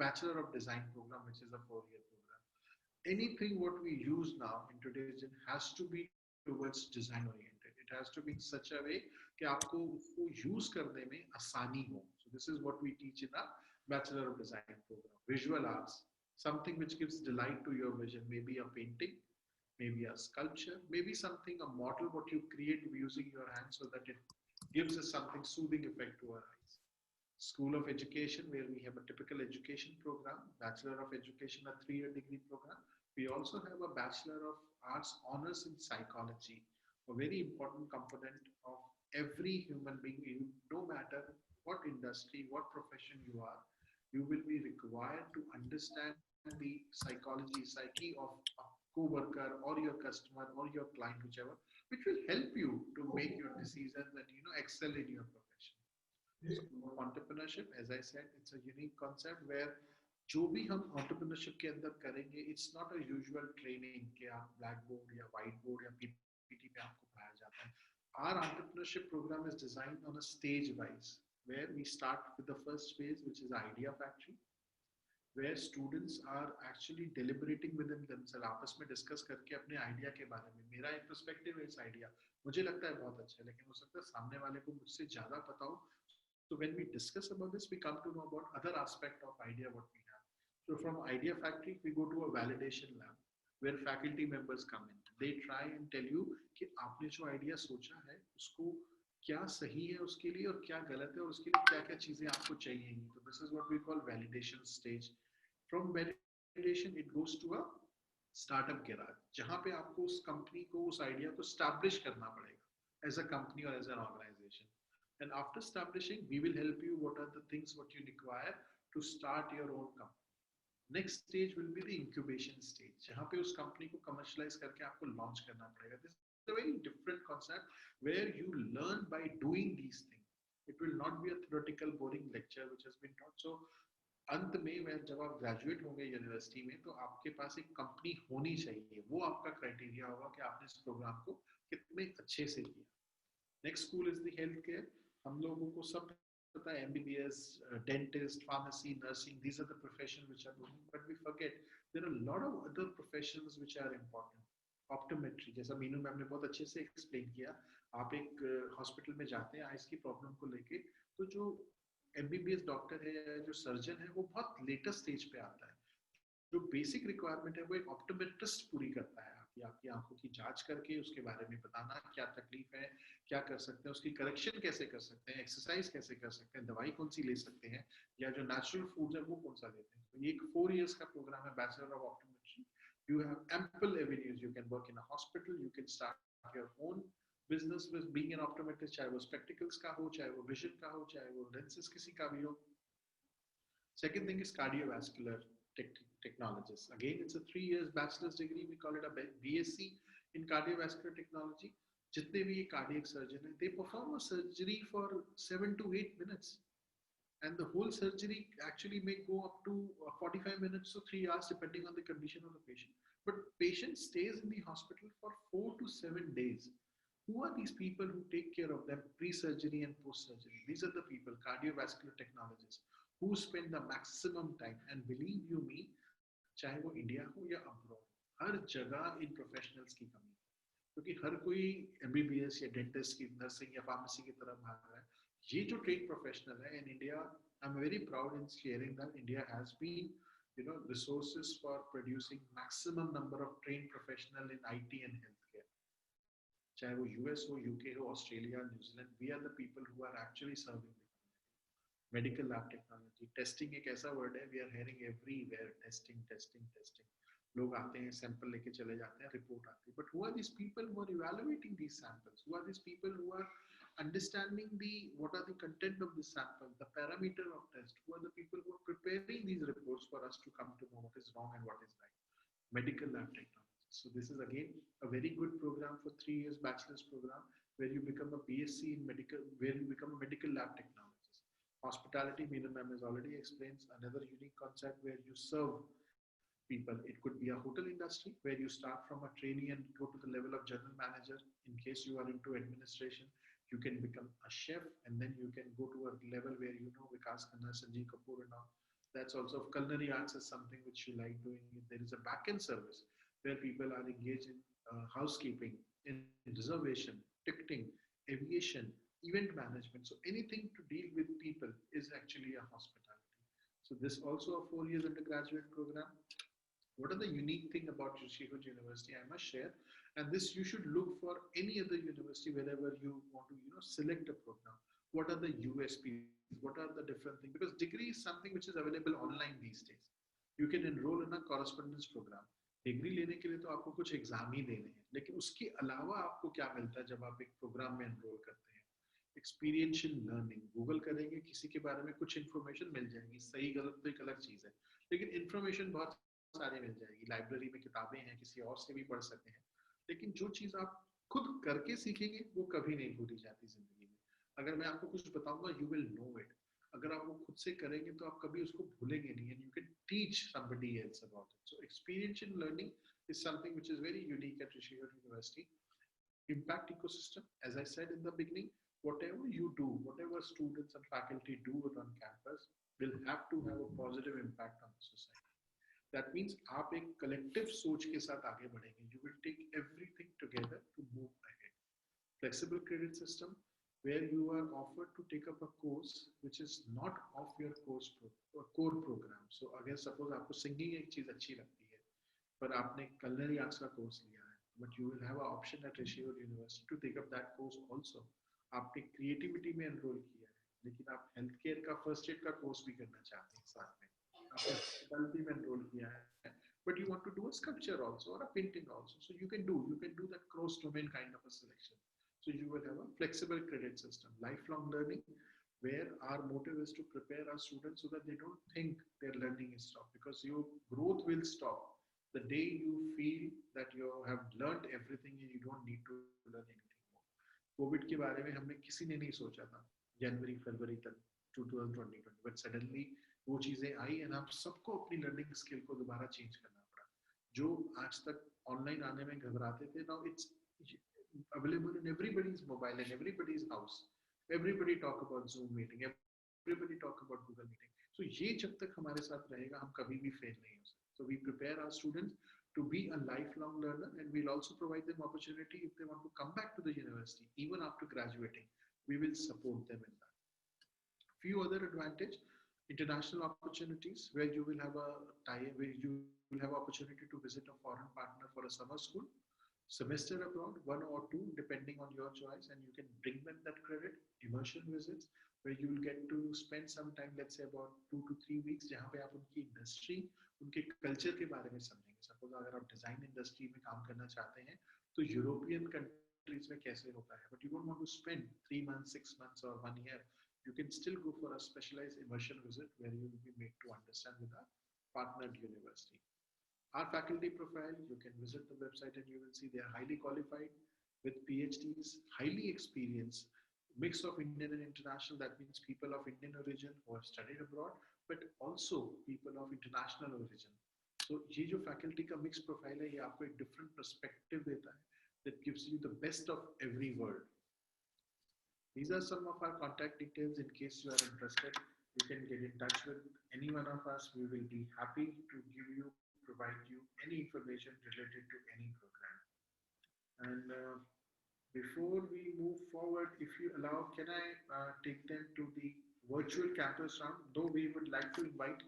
Bachelor of Design program, which is a 4-year program. Anything what we use now in today's gen has to be towards design oriented. It has to be in such a way कि आपको उसको use करने में आसानी हो. So this is what we teach in a Bachelor of Design program. Visual arts, something which gives delight to your vision, maybe a painting, maybe a sculpture, maybe something, a model what you create using your hands so that it gives us something soothing effect to our eyes. School of Education, where we have a typical education program, Bachelor of Education, a 3-year degree program. We also have a Bachelor of Arts Honors in Psychology, a very important component of every human being, no matter what industry, what profession you are, you will be required to understand the psyche of a co-worker or your customer or your client, whichever, which will help you to make your decisions and excel in your profession. So entrepreneurship, as I said, it's a unique concept where जो भी हम entrepreneurship के अंदर करेंगे, it's not a usual training कि आप blackboard या whiteboard या PPT पे आपको पढ़ाया जाता है. Our entrepreneurship program is designed on a stage wise, where we start with the first phase, which is idea factory, where students are actually deliberating within themselves, आपस में discuss करके अपने idea के बारे में, मेरा एक perspective है इस idea, मुझे लगता है बहुत अच्छा है, लेकिन हो सकता है सामने वाले को मुझसे ज़्यादा पता हो. So when we discuss about this, we come to know about other aspect of idea what we have. So from idea factory, we go to a validation lab where faculty members come in. They try and tell you कि आपने जो idea सोचा है उसको क्या सही है उसके लिए और क्या गलत है और उसके लिए क्या-क्या चीजें आपको चाहिएंगी. So this is what we call validation stage. From validation, it goes to a startup garage, जहाँ पे आपको उस company को उस idea को establish करना पड़ेगा as a company or as an organization. And after establishing, we will help you what are the things what you require to start your own company. Next stage will be the incubation stage, जहाँ पे उस company को commercialize करके आपको launch करना पड़ेगा. This is a very different concept where you learn by doing these things. It will not be a theoretical boring lecture which has been taught. So अंत में जब आप ग्रेजुएट होंगे यूनिवर्सिटी में तो आपके पास एक कंपनी होनी चाहिए. वो आपका क्राइटेरिया होगा कि आपने इस प्रोग्राम को कितने अच्छे से किया. Next school is the health care. हम लोगों को सब पता है MBBS, dentist, pharmacy, nursing, these are the professions which are doing, but we forget there are a lot of other professions which are important. Optometry, जैसा Meenu ma'am ने बहुत अच्छे से एक्सप्लेन किया, आप एक हॉस्पिटल में जाते हैं आइज की प्रॉब्लम को लेके, तो जो MBBS डॉक्टर है या जो सर्जन है वो बहुत लेटेस्ट स्टेज पे आता है. जो बेसिक रिक्वायरमेंट है वो एक ऑप्टोमेट्रिस्ट पूरी करता है. आपकी आंखों की जांच करके उसके बारे में बताना क्या तकलीफ है, क्या कर सकते हैं, उसकी करेक्शन कैसे कर सकते हैं, एक्सरसाइज कैसे कर सकते हैं, दवाई कौन सी ले सकते हैं या जो नेचुरल फूड है वो कौन सा लेते हैं. तो ये एक 4 इयर्स का प्रोग्राम है, bachelor of optometry. You have ample avenues, you can work in a hospital, you can start your own business with being an optometrist, चाहे वो स्पेक्टिकल्स का हो, चाहे वो विजन का हो, चाहे वो लेंसेज किसी का भी हो. Second thing is cardiovascular technologist. Again, it's a 3 years bachelor's degree. We call it a BSc in cardiovascular technology. जितने भी ये cardiac surgeon हैं, they perform a surgery for 7 to 8 minutes, and the whole surgery actually may go up to 45 minutes to 3 hours depending on the condition of the patient. But patient stays in the hospital for 4 to 7 days. Who are these people who take care of them pre-surgery and post-surgery? These are the people, cardiovascular technologists, who spend the maximum time. And believe you me, चाहे वो India हो या abroad, हर जगह इन professionals की कमी है, क्योंकि हर कोई MBBS या डेंटिस्ट की, नर्सिंग या फार्मेसी की तरफ भाग रहा है. ये जो ट्रेन प्रोफेशनल है in India, I am very proud in sharing that India has been resources for producing maximum number of trained professional in IT and healthcare. चाहे वो US हो, UK हो, Australia, New Zealand, we are the people who are actually serving the medical lab technology. Testing एक ऐसा word है, we are hearing everywhere, testing. लोग आते हैं, सैंपल लेके चले जाते हैं, रिपोर्ट आती है. But who are these people who are evaluating these samples? Who are these people who are understanding what are the content of the sample, the parameter of test, who are the people who are preparing these reports for us to come to know what is wrong and what is right. Medical lab technology. So this is again a very good program for 3 years bachelor's program where you become a BSc in medical, where you become a medical lab technologist. Hospitality, Meena ma'am has already explained another unique concept where you serve people. It could be a hotel industry where you start from a trainee and go to the level of general manager. In case you are into administration, you can become a chef and then you can go to a level where you know Vikas Khanna, Sanjeev Kapoor and all. That's also culinary arts is something which you like doing. There is a back-end service where people are engaged in housekeeping, in reservation, ticketing, aviation, event management. So anything to deal with people is actually a hospitality. So this also a 4 years undergraduate program. What are the unique thing about Rishi Hood University? I must share, and this you should look for any other university wherever you want to, select a program. What are the USPs? What are the different things? Because degree is something which is available online these days. You can enroll in a correspondence program. Degree लेने के लिए तो आपको कुछ exam ही देने हैं, लेकिन उसके अलावा आपको क्या मिलता है जब आप एक प्रोग्राम में एनरोल करते हैं? Experiential learning. गूगल करेंगे किसी के बारे में कुछ इन्फॉर्मेशन मिल जाएगी, सही गलत तो एक अलग चीज है, लेकिन इन्फॉर्मेशन बहुत सारी मिल जाएगी. लाइब्रेरी में किताबें हैं, किसी और से भी पढ़ सकते हैं, लेकिन जो चीज आप खुद करके सीखेंगे वो कभी नहीं भूली जाती जिंदगी में. अगर मैं आपको कुछ बताऊंगा, यू विल नो इट. अगर आप वो खुद से करेंगे तो आप कभी उसको भूलेंगे नहीं, and you can teach somebody else about it. So experiential learning is something which is very unique at Rishi Hood University. Impact ecosystem, as I said in the beginning, whatever you do, whatever students and faculty do on campus will have to have a positive impact on the society. That means आप एक collective सोच के साथ आगे बढ़ेंगे. You will take everything together to move ahead. Flexible credit system, where you are offered to take up a course which is not of your core program. So अगर suppose आपको singing एक चीज अच्छी लगती है, पर आपने culinary arts का course लिया है, but you will have an option at Rishi Hood University to take up that course also. आपने creativity में enroll किया है, लेकिन आप healthcare का first aid का course भी करना चाहते हैं साथ में. आपने hospitality में enroll किया है, but you want to do a sculpture also or a painting also. So you can do that cross domain kind of a selection. So you will have a flexible credit system, lifelong learning, where our motive is to prepare our students so that they don't think their learning is stopped, because your growth will stop the day you feel that you have learned everything and you don't need to learn anything more. Covid के बारे में हमने किसी ने नहीं सोचा था जनवरी फरवरी तक 2020, बट सडनली वो चीजें आई एंड हम सबको अपनी लर्निंग स्किल को दोबारा चेंज करना पड़ा. जो आज तक ऑनलाइन आने में घबराते थे, now it's available in everybody's mobile and everybody's house. Everybody talk about Zoom meeting, everybody talk about Google meeting. So ये जब तक हमारे साथ रहेगा हम कभी भी फेल नहीं हो सकते. So we prepare our students to be a lifelong learner, and we'll also provide them opportunity if they want to come back to the university even after graduating. We will support them in that. Few other advantage: international opportunities, where you will have a tie, where you will have opportunity to visit a foreign partner for a summer school, semester abroad, 1 or 2 depending on your choice, and you can bring them that credit. Immersion visits, where you will get to spend some time, let's say about 2 to 3 weeks, जहाँ पे आप उनकी industry, उनके culture के बारे में समझेंगे. Suppose अगर आप डिजाइन इंडस्ट्री में काम करना चाहते हैं तो यूरोपियन कंट्रीज में कैसे होता है, but you don't want to spend 3 months 6 months or 1 year. You can still go for a specialized immersion visit where you will be made to understand with a partnered university. Our faculty profile, you can visit the website and you will see they are highly qualified with PhDs, highly experienced, mix of Indian and international. That means people of Indian origin who have studied abroad, but also people of international origin. So ये जो faculty का mixed profile है, ये आपको एक different perspective देता है, that gives you the best of every world. These are some of our contact details. In case you are interested, you can get in touch with any one of us. We will be happy to provide you any information related to any program. And before we move forward, if you allow, can I take them to the virtual campus round? Though we would like to invite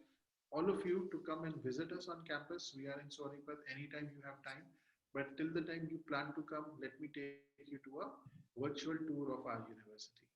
all of you to come and visit us on campus. We are in Sonipat anytime you have time. But till the time you plan to come, let me take you to a virtual tour of our university.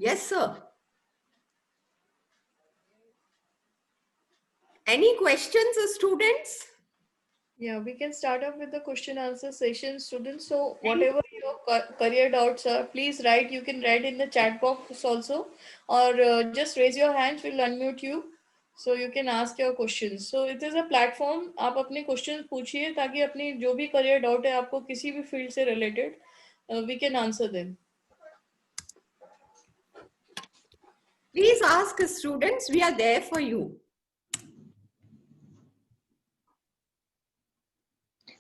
Yes, sir. Any questions, students? Yeah, we can start off with the question answer session, students. So whatever your career doubts are, please write. You can write in the chat box also, or just raise your hands. We'll unmute you, so you can ask your questions. So it is a platform. आप अपने questions पूछिए ताकि अपनी जो भी career doubt है आपको किसी भी field से related, we can answer them. Please ask, students. We are there for you.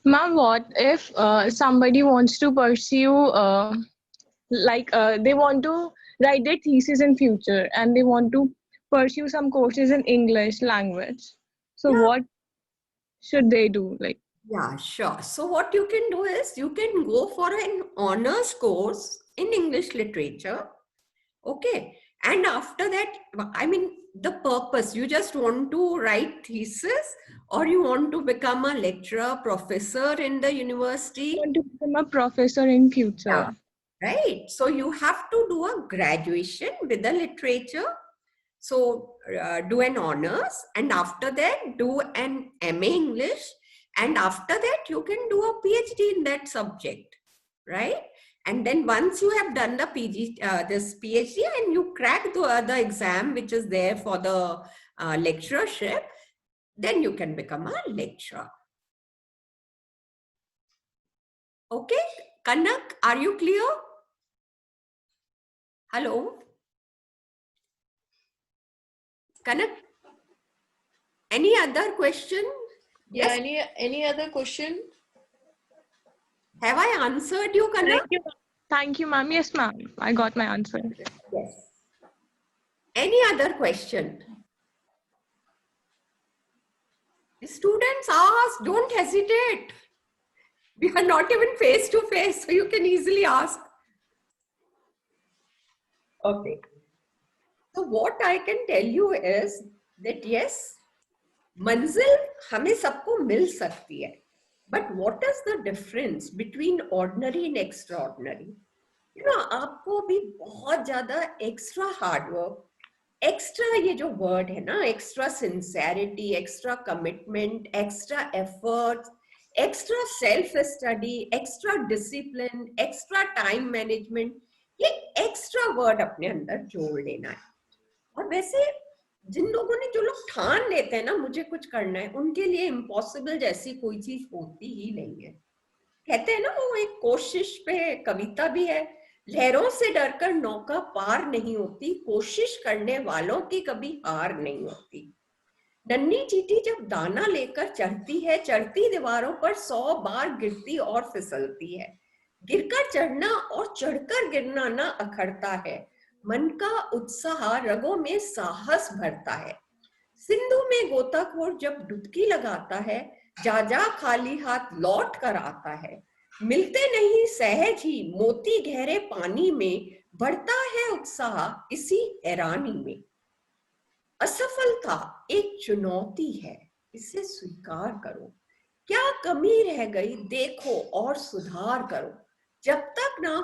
Ma'am, what if somebody wants to pursue, they want to write their thesis in future and they want to pursue some courses in English language. So Yeah. what should they do? Like, Yeah, sure. So what you can do is you can go for an honors course in English literature. Okay. And after that, I mean, the purpose, you just want to write thesis or you want to become a lecturer, professor in the university. I want to become a professor in future. Yeah. Right. So you have to do a graduation with the literature. So do an honors, and after that do an MA English, and after that you can do a PhD in that subject, right? And then once you have done the this PhD and you crack the exam which is there for the lecturership, then you can become a lecturer. Okay, Kanak, are you clear? Hello? Kanak, any other question? Yeah, Yes. any other question? Have I answered you, Kanak? Thank you. Thank you, ma'am. Yes, ma'am. I got my answer. Yes. Any other question? Students ask, don't hesitate. We are not even face to face, so you can easily ask. Okay. So what I can tell you is that yes, मंजिल हमें सबको मिल सकती है, but what is the difference between ordinary and extraordinary? You know, आपको भी बहुत ज्यादा extra hard work, extra ये जो word है ना, extra sincerity, extra commitment, extra efforts, extra self study, extra discipline, extra time management, ये extra word अपने अंदर जोड़ लेना है. और वैसे जिन लोगों ने, जो लोग ठान लेते हैं ना मुझे कुछ करना है, उनके लिए इम्पॉसिबल जैसी कोई चीज होती ही नहीं है. कहते हैं ना, वो एक कोशिश पे कविता भी है, लहरों से डरकर नौका पार नहीं होती, कोशिश करने वालों की कभी हार नहीं होती. नन्ही चींटी जब दाना लेकर चढ़ती है, चढ़ती दीवारों पर 100 बार गिरती और फिसलती है. गिरकर चढ़ना और चढ़कर गिरना ना अखड़ता है, मन का उत्साह रगों में साहस भरता है. सिंधु में गोताखोर जब डुबकी लगाता है, जा जा खाली हाथ लौट कर आता है. मिलते नहीं सहज ही मोती गहरे पानी में, बढ़ता है उत्साह इसी हैरानी में. असफलता एक चुनौती है, इसे स्वीकार करो. क्या कमी रह गई देखो और सुधार करो. जब तक ना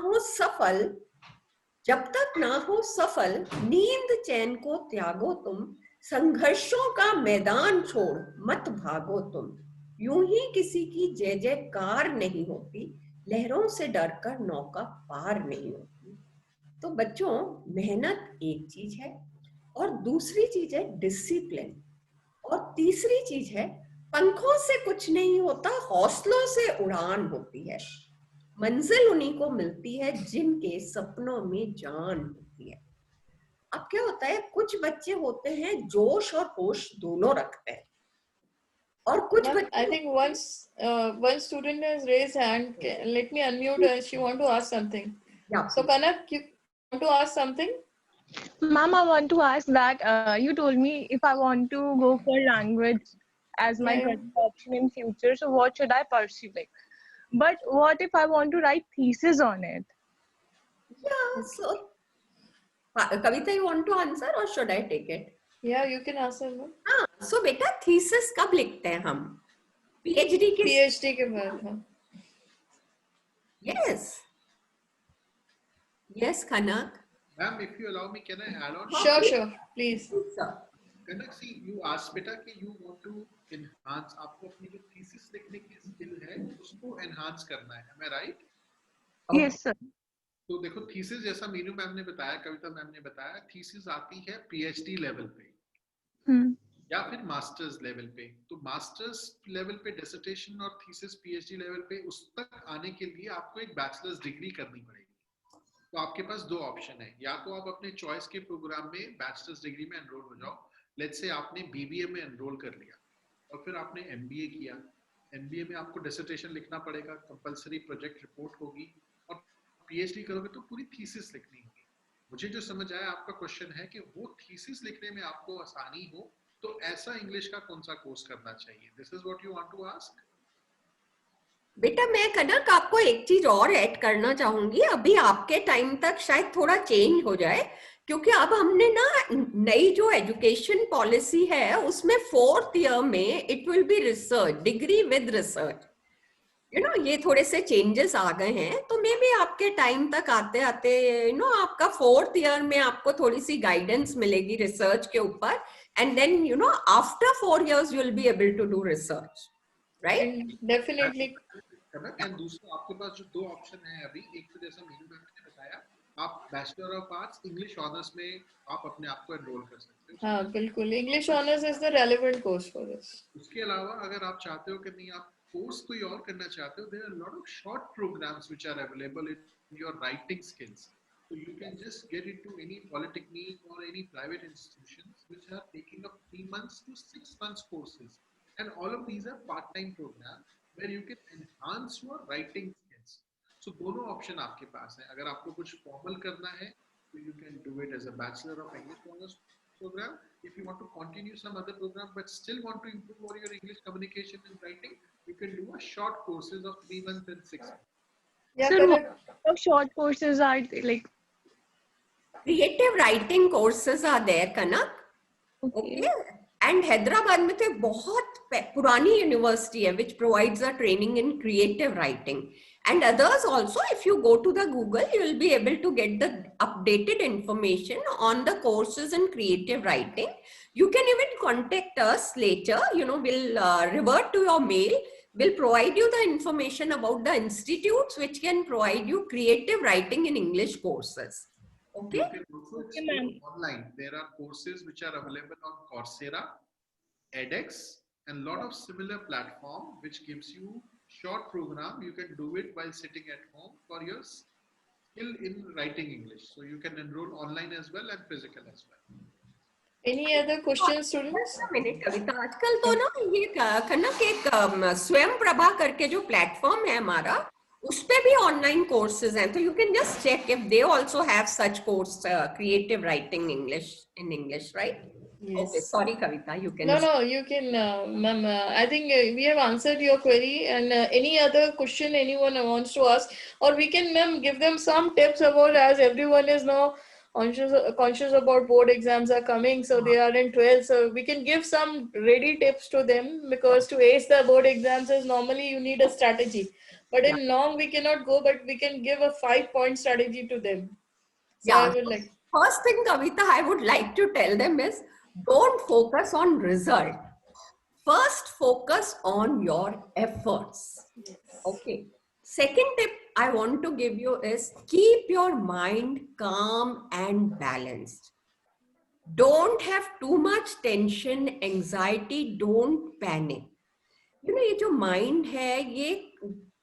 हो सफल नींद चैन को त्यागो तुम, संघर्षों का मैदान छोड़ मत भागो तुम. यूं ही किसी की जय जयकार नहीं होती, लहरों से डरकर नौका पार नहीं होती. तो बच्चों, मेहनत एक चीज है, और दूसरी चीज है डिसिप्लिन, और तीसरी चीज है पंखों से कुछ नहीं होता, हौसलों से उड़ान होती है. मंजिल उन्हीं को मिलती है जिनके सपनों में जान होती है. अब क्या होता है, कुछ बच्चे होते हैं जोश और होश दोनों रखते हैं, और कुछ बच्चे, I think one student has raised hand. Let me unmute her. She want to ask something. Yeah. So Kanak, you want to ask something? Ma'am, I want to ask that you told me if I want to go for language as my Yeah. career option in future, so what should I pursue? Like, but what if I want to write thesis on it? Yeah, so Kavita, you want to answer or should I take it? Yeah, you can answer. No? हाँ, so बेटा thesis कब लिखते हैं हम? PhD के PhD के बाद. हाँ. Yes. Yes, Kanak. Ma'am, if you allow me, can I add on? Sure, sure. Please. Sir. Kanak, see, you asked बेटा कि you want to enhance, आपको अपनी जो thesis लिखने की skill है उसको enhance करना है, am I right? Yes, sir. तो देखो thesis जैसा मीनू मैम ने बताया, कविता मैम ने बताया, thesis आती है PhD लेवल पे Hmm. या फिर मास्टर्स लेवल पे। तो मास्टर्स लेवल पे डिसर्टेशन और थीसिस पीएचडी लेवल पे उस तक आने के लिए आपको एक बैचलर्स डिग्री करनी पड़ेगी। तो आपके पास दो ऑप्शन है, या तो आप अपने चॉइस के प्रोग्राम में बैचलर्स डिग्री में एनरोल हो जाओ। लेट्स से आपने बीबीए में एनरोल कर लिया और फिर आपने एमबीए किया। एमबीए में आपको डिसर्टेशन लिखना पड़ेगा, कंपलसरी प्रोजेक्ट रिपोर्ट होगी, और पीएचडी करोगे तो पूरी थीसिस लिखनी होगी। मुझे जो समझ आया आपका क्वेश्चन है कि वो थीसिस लिखने में आपको आसानी हो तो ऐसा इंग्लिश का कौन सा कोर्स करना चाहिए। This is what you want to ask. बेटा मैं कनक आपको एक चीज और ऐड करना चाहूंगी, अभी आपके टाइम तक शायद थोड़ा चेंज हो जाए, क्योंकि अब हमने ना नई जो एजुकेशन पॉलिसी है उसमें 4th ईयर में it will be research degree with research, ये थोड़े से चेंजेस आ गए हैं। तो मे बी आपके टाइम तक आते आते आपका 4th ईयर में आपको थोड़ी सी गाइडेंस मिलेगी रिसर्च के ऊपर, and then after 4 years you will be able to do research, right? Definitely. And दूसरा आपके पास जो दो ऑप्शन है अभी, एक तो जैसा मीनू मैम ने बताया, आप bachelor of arts English honours में आप अपने आप को एनरोल कर सकते हो। हाँ बिल्कुल, English honors is the relevant course for this. उसके अलावा अगर आप चाहते हो कि नहीं आप कोर्स कोई और करना चाहते हो, there are lot of short programs which are available in your writing skills. So you can just get into any polytechnic or any private institutions which are taking up 3 months to 6 months courses, and all of these are part-time programs where you can enhance your writing skills. So दोनों option आपके पास है। अगर आपको कुछ formal करना है तो you can do it as a bachelor of English honors program. If you want to continue some other program but still want to improve on your English communication and writing, you can do a short courses of 3 months and 6 months. Yeah, Sir, what correct. kind of short courses are like? Creative writing courses are there, Kanak. Okay. Okay. And Hyderabad में तो बहुत पुरानी university है which provides a training in creative writing, and others also. If you go to the Google, you will be able to get the updated information on the courses in creative writing. You can even contact us later, we'll revert to your mail. We'll provide you the information about the institutes which can provide you creative writing in English courses. Okay. You can also Okay, explore ma'am. online. There are courses which are available on Coursera, edX, and lot of similar platform which gives you short program. You can do it while sitting at home for your skill in writing English. So you can enroll online as well and physical as well. Any other questions, students? Minute Kavita, आजकल तो ना ये कनक एक स्वयं प्रभा करके जो platform है हमारा, उस पे भी ऑनलाइन कोर्सेज हैं, तो you can just check if they also have such course creative writing English in English, right? Yes. Okay, sorry Kavita, you can. No, you can, ma'am. I think we have answered your query. And any other question anyone wants to ask, or we can, ma'am, give them some tips about, as everyone is now conscious about board exams are coming, so they are in 12th. So we can give some ready tips to them, because to ace the board exams is normally you need a strategy. But in long we cannot go, but we can give a 5-point strategy to them. So Yeah. I would like. First thing, Kavita, I would like to tell them is don't focus on result. First, focus on your efforts. Okay. Second tip I want to give you is keep your mind calm and balanced. Don't have too much tension, anxiety, don't panic. ये जो mind है ये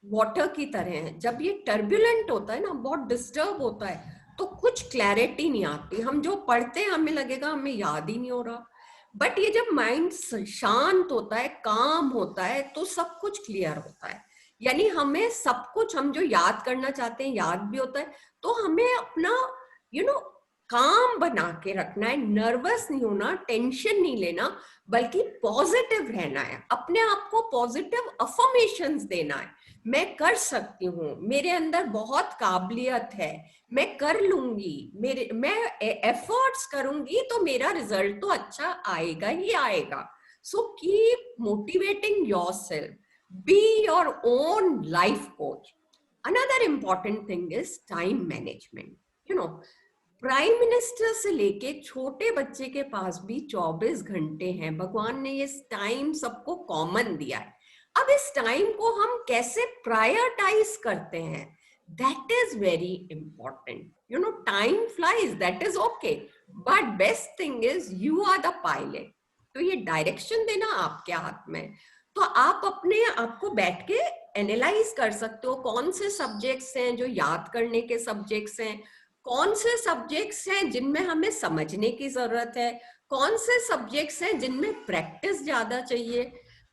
water की तरह है, जब ये turbulent होता है ना, बहुत डिस्टर्ब होता है, तो कुछ क्लैरिटी नहीं आती। हम जो पढ़ते हैं हमें लगेगा हमें याद ही नहीं हो रहा, बट ये जब माइंड शांत होता है, काम होता है, तो सब कुछ क्लियर होता है। यानी हमें सब कुछ हम जो याद करना चाहते हैं याद भी होता है। तो हमें अपना काम बना के रखना है, नर्वस नहीं होना, टेंशन नहीं लेना, बल्कि पॉजिटिव रहना है, अपने आप को पॉजिटिव अफर्मेशंस देना है। मैं कर सकती हूँ, मेरे अंदर बहुत काबिलियत है, मैं कर लूंगी, मैं एफर्ट्स करूंगी तो मेरा रिजल्ट तो अच्छा आएगा ही आएगा। So keep motivating yourself, be your own life coach. Another important thing is time management. Prime minister से लेके छोटे बच्चे के पास भी 24 घंटे हैं। भगवान ने ये टाइम सबको कॉमन दिया है। अब इस टाइम को हम कैसे प्रायोरिटाइज करते हैं, that is very important. You know, time flies, that is okay, but best thing is you are the pilot. तो ये डायरेक्शन देना आपके हाथ में। तो आप अपने आप को बैठ के एनालाइज कर सकते हो, कौन से सब्जेक्ट्स हैं जो याद करने के सब्जेक्ट्स हैं, कौन से सब्जेक्ट्स हैं जिनमें हमें समझने की जरूरत है, कौन से सब्जेक्ट्स हैं जिनमें प्रैक्टिस ज्यादा चाहिए,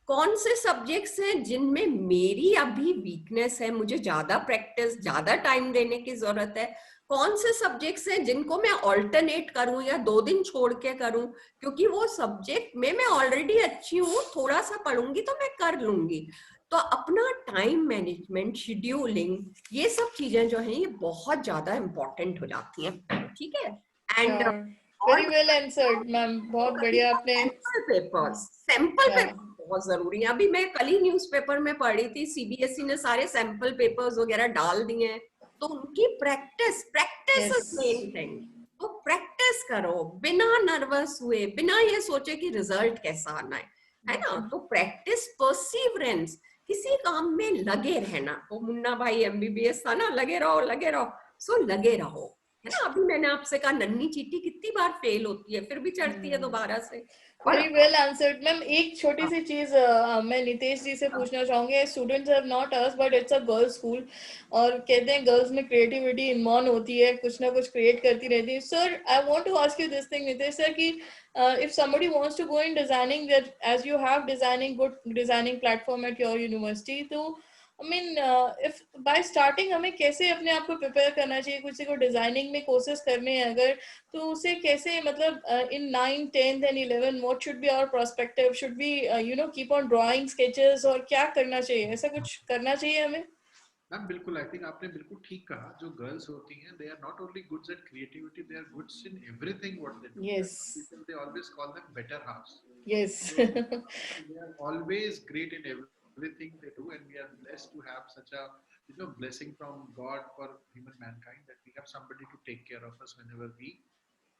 कौन से सब्जेक्ट्स हैं जिनमें मेरी अभी वीकनेस है, मुझे ज्यादा प्रैक्टिस, ज्यादा टाइम देने की जरूरत है, कौन से सब्जेक्ट्स हैं जिनको मैं ऑल्टरनेट करूं या 2 दिन छोड़ के करूं, क्योंकि वो सब्जेक्ट में मैं ऑलरेडी अच्छी हूँ, थोड़ा सा पढ़ूंगी तो मैं कर लूंगी। तो अपना टाइम मैनेजमेंट, शेड्यूलिंग, ये सब चीजें जो हैं ये बहुत ज्यादा इंपॉर्टेंट हो जाती हैं, ठीक है। And Sure. और Very well answered, मैम, बहुत बढ़िया आपने। Sample Yeah. पेपर बहुत जरूरी है। अभी मैं कल ही न्यूज़पेपर में पढ़ी थी, सीबीएसई ने सारे सैंपल पेपर्स वगैरह डाल दिए हैं, तो उनकी practice practice Yes. Is main thing. तो प्रैक्टिस करो बिना नर्वस हुए, बिना ये सोचे कि रिजल्ट कैसा आना है ना। तो प्रैक्टिस, परसीवरेंस, किसी काम में लगे रहना। तो मुन्ना भाई एमबीबीएस था ना, लगे रहो लगे रहो, सो लगे रहो, है ना। अभी मैंने आपसे कहा नन्ही चींटी कितनी बार फेल होती है, फिर भी चढ़ती है दोबारा से। Very well answered ma'am. एक छोटी सी चीज मैं नितेश जी से पूछना चाहूंगी। Students are not us but it's a girls school, और कहते हैं गर्ल्स में क्रिएटिविटी इनमॉन होती है, कुछ ना कुछ क्रिएट करती रहती है। Sir, I want to ask you this thing, Nitesh sir, कि if somebody wants to go in designing, that as you have designing good designing platform at your university, तो I mean, if by starting हमें कैसे अपने आप को prepare करना चाहिए, किसी को डिजाइनिंग में कोर्सेज करने हैं अगर, तो उसे कैसे, मतलब इन 9th 10th and 11 what should be our perspective, should we keep on drawing sketches, और क्या करना चाहिए, ऐसा कुछ करना चाहिए हमें? मैम बिल्कुल, आई थिंक आपने बिल्कुल ठीक कहा। जो गर्ल्स होती हैं, they are not only goods at creativity, they are goods in everything what they do. Yes. People they always call them better halfs. Yes. They are always great in everything they do, and we are blessed to have such a blessing from God for human mankind, that we have somebody to take care of us whenever we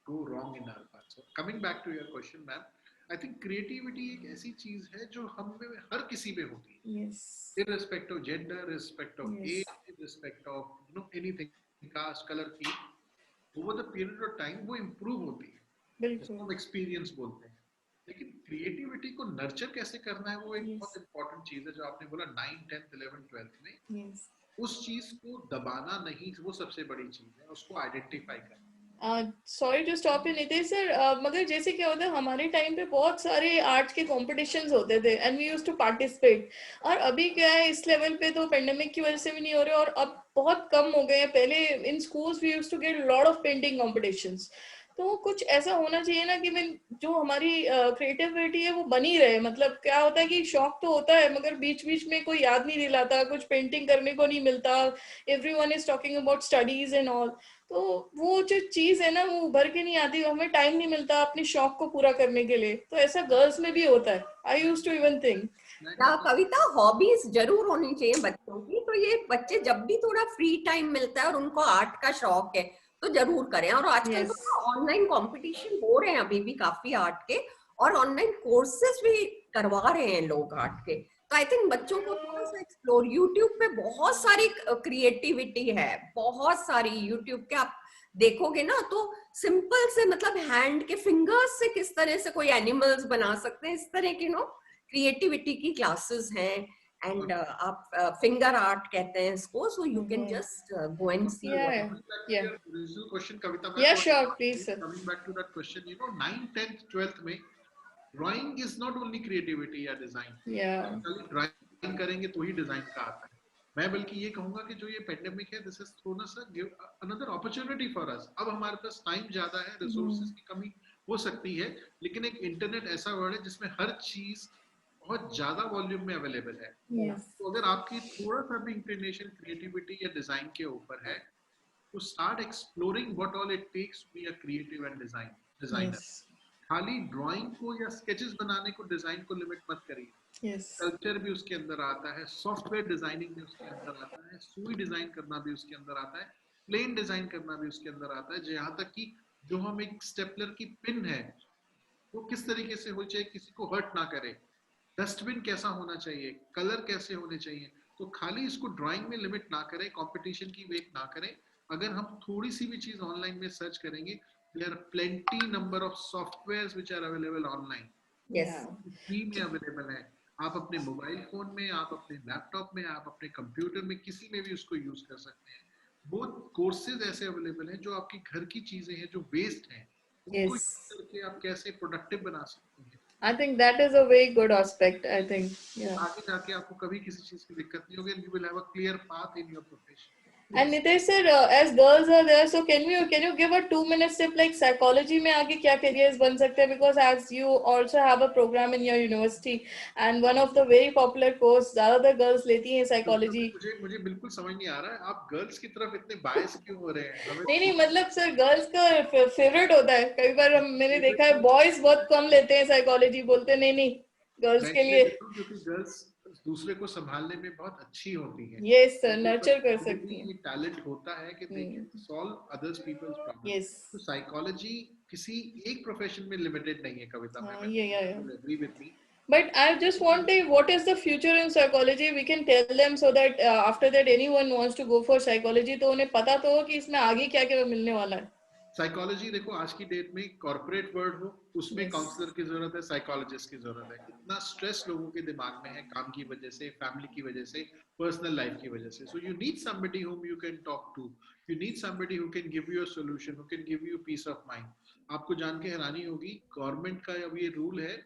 go wrong in our path. So coming back to your question, ma'am, I think creativity एक ऐसी चीज है जो हम में हर किसी में होती है, Yes. irrespective of gender, irrespective of Yes. age, irrespective of anything, caste, color की, over the period of time वो improve होती है, जिसको बिल्कुल। हम एक्सपीरियंस बोलते हैं। लेकिन क्रिएटिविटी को नर्चर कैसे करना है, वो एक Yes. बहुत इंपॉर्टेंट चीज है। जो आपने बोला 9th 10th 11th 12th में, Yes. उस चीज को दबाना नहीं, वो सबसे बड़ी चीज है, उसको आइडेंटिफाई करना। Sorry to stop you Nitesh sir, मगर जैसे क्या होता है, हमारे टाइम पे बहुत सारे आर्ट के कॉम्पिटिशन्स होते थे and we used to participate, और अभी क्या है, इस लेवल पे तो पेंडेमिक की वजह से भी नहीं हो रहे, और अब बहुत कम हो गए हैं। पहले in schools we used to get lot of painting competitions. तो कुछ ऐसा होना चाहिए ना कि जो हमारी क्रिएटिविटी है वो बनी रहे। मतलब क्या होता है कि शौक तो होता है, मगर बीच बीच में कोई याद नहीं दिलाता, कुछ पेंटिंग करने को नहीं मिलता, everyone is talking about studies and all. तो वो जो चीज है ना, वो उभर के नहीं आती, हमें टाइम नहीं मिलता अपने शौक को पूरा करने के लिए। तो ऐसा गर्ल्स में भी होता है, I used to even think. ना कविता, हॉबीज जरूर होनी चाहिए बच्चों की। तो ये बच्चे जब भी थोड़ा फ्री टाइम मिलता है और उनको आर्ट का शौक है तो जरूर करें। और आजकल तो ऑनलाइन कंपटीशन हो रहे हैं अभी भी काफी आर्ट के, और ऑनलाइन कोर्सेज भी करवा रहे हैं लोग आर्ट के। तो आई थिंक बच्चों को थोड़ा सा एक्सप्लोर, यूट्यूब पे बहुत सारी क्रिएटिविटी है, बहुत सारी यूट्यूब के आप देखोगे ना, तो सिंपल से, मतलब हैंड के फिंगर्स से किस तरह से कोई एनिमल्स बना सकते हैं, इस तरह की क्रिएटिविटी की क्लासेस हैं। एंड आप फिंगर आर्ट कहते हैं इसको, so you can just go and see. Yeah. Original question, Kavita, Yeah, sure, please, sir. coming back to that question, 9th 10th 12th में drawing is not only creativity या design. Yeah. Drawing करेंगे तो ही design का आता है। मैं बल्कि ये कहूंगा कि जो ये पेंडेमिक है, दिस इज थोड़ा सा give another opportunity for us. अब हमारे पास टाइम ज्यादा है, रिसोर्सेज की कमी हो सकती है, लेकिन एक इंटरनेट ऐसा वर्ड है जिसमें हर चीज बहुत ज्यादा वॉल्यूम में अवेलेबल है। Yes. तो अगर आपकी थोड़ा सा भी इंक्लिनेशन क्रिएटिविटी या डिजाइन के ऊपर है, तो start exploring what all it takes to be a creative and designer. Yes. खाली ड्राइंग को या स्केचेस बनाने को, डिजाइन को लिमिट मत करिए। Yes. कल्चर भी उसके अंदर आता है, सॉफ्टवेयर डिजाइनिंग भी उसके अंदर आता है, सुई डिजाइन करना भी उसके अंदर आता है। प्लेन डिजाइन करना भी उसके अंदर आता है, जहाँ तक कि जो हम एक स्टेपलर की पिन है वो किस तरीके से हो चाहिए, किसी को हर्ट ना करे, डस्टबिन कैसा होना चाहिए, कलर कैसे होने चाहिए। तो खाली इसको ड्राइंग में लिमिट ना करें, कंपटीशन की वेट ना करें। अगर हम थोड़ी सी भी चीज ऑनलाइन में सर्च करेंगे, there are plenty number of softwares which are available online, Yes. Free में अवेलेबल है। आप अपने मोबाइल फोन में, आप अपने लैपटॉप में, आप अपने कंप्यूटर में, किसी में भी उसको यूज कर सकते हैं। वो कोर्सेज ऐसे अवेलेबल हैं जो आपकी घर की चीजें हैं जो वेस्ट हैं, उनको यूज Yes. करके आप कैसे प्रोडक्टिव बना सकते हैं। I think that is a very good aspect. I think, yeah. आगे जाके आपको कभी किसी चीज की दिक्कत नहीं होगी, you will have a clear path in your profession. And Nitesh sir, as girls are there, so can you give a 2 minute tip like psychology में आगे क्या careers बन सकते हैं? Because as you also have a program in your university and one of the very popular course ज़्यादातर girls लेती हैं psychology. मुझे बिल्कुल समझ नहीं आ रहा है, आप गर्ल्स की तरफ इतने बायस क्यों हो रहे हैं? हमें नहीं मतलब सर गर्ल्स का फेवरेट होता है, कई बार मैंने देखा है बॉयज बहुत कम लेते हैं साइकोलॉजी, बोलते नहीं गर्ल्स के लिए। क्योंकि गर्ल्स दूसरे को संभालने में बहुत अच्छी होती हैं। यस सर, नर्चर कर सकती हैं। ये टैलेंट होता है कि they can solve others people's problem. Yes, तो साइकोलॉजी किसी एक प्रोफेशन में लिमिटेड नहीं है कविता में। Agree with me. But I just want to, what is the future in psychology? We can tell them so that after that anyone wants to go for psychology, तो उन्हें पता तो हो कि इसमें आगे क्या क्या मिलने वाला है। साइकोलॉजी देखो आज की डेट में कॉर्पोरेट वर्ल्ड हो, उसमें Yes. काउंसलर की जरूरत है, साइकोलॉजिस्ट की जरूरत है। इतना स्ट्रेस लोगों के दिमाग में है काम की वजह से, फैमिली की वजह से, पर्सनल लाइफ की वजह से। So you need somebody whom you can talk to, you need somebody who can give you a solution, who can give you peace of mind। आपको जान के हैरानी होगी, गवर्नमेंट का अब ये रूल है,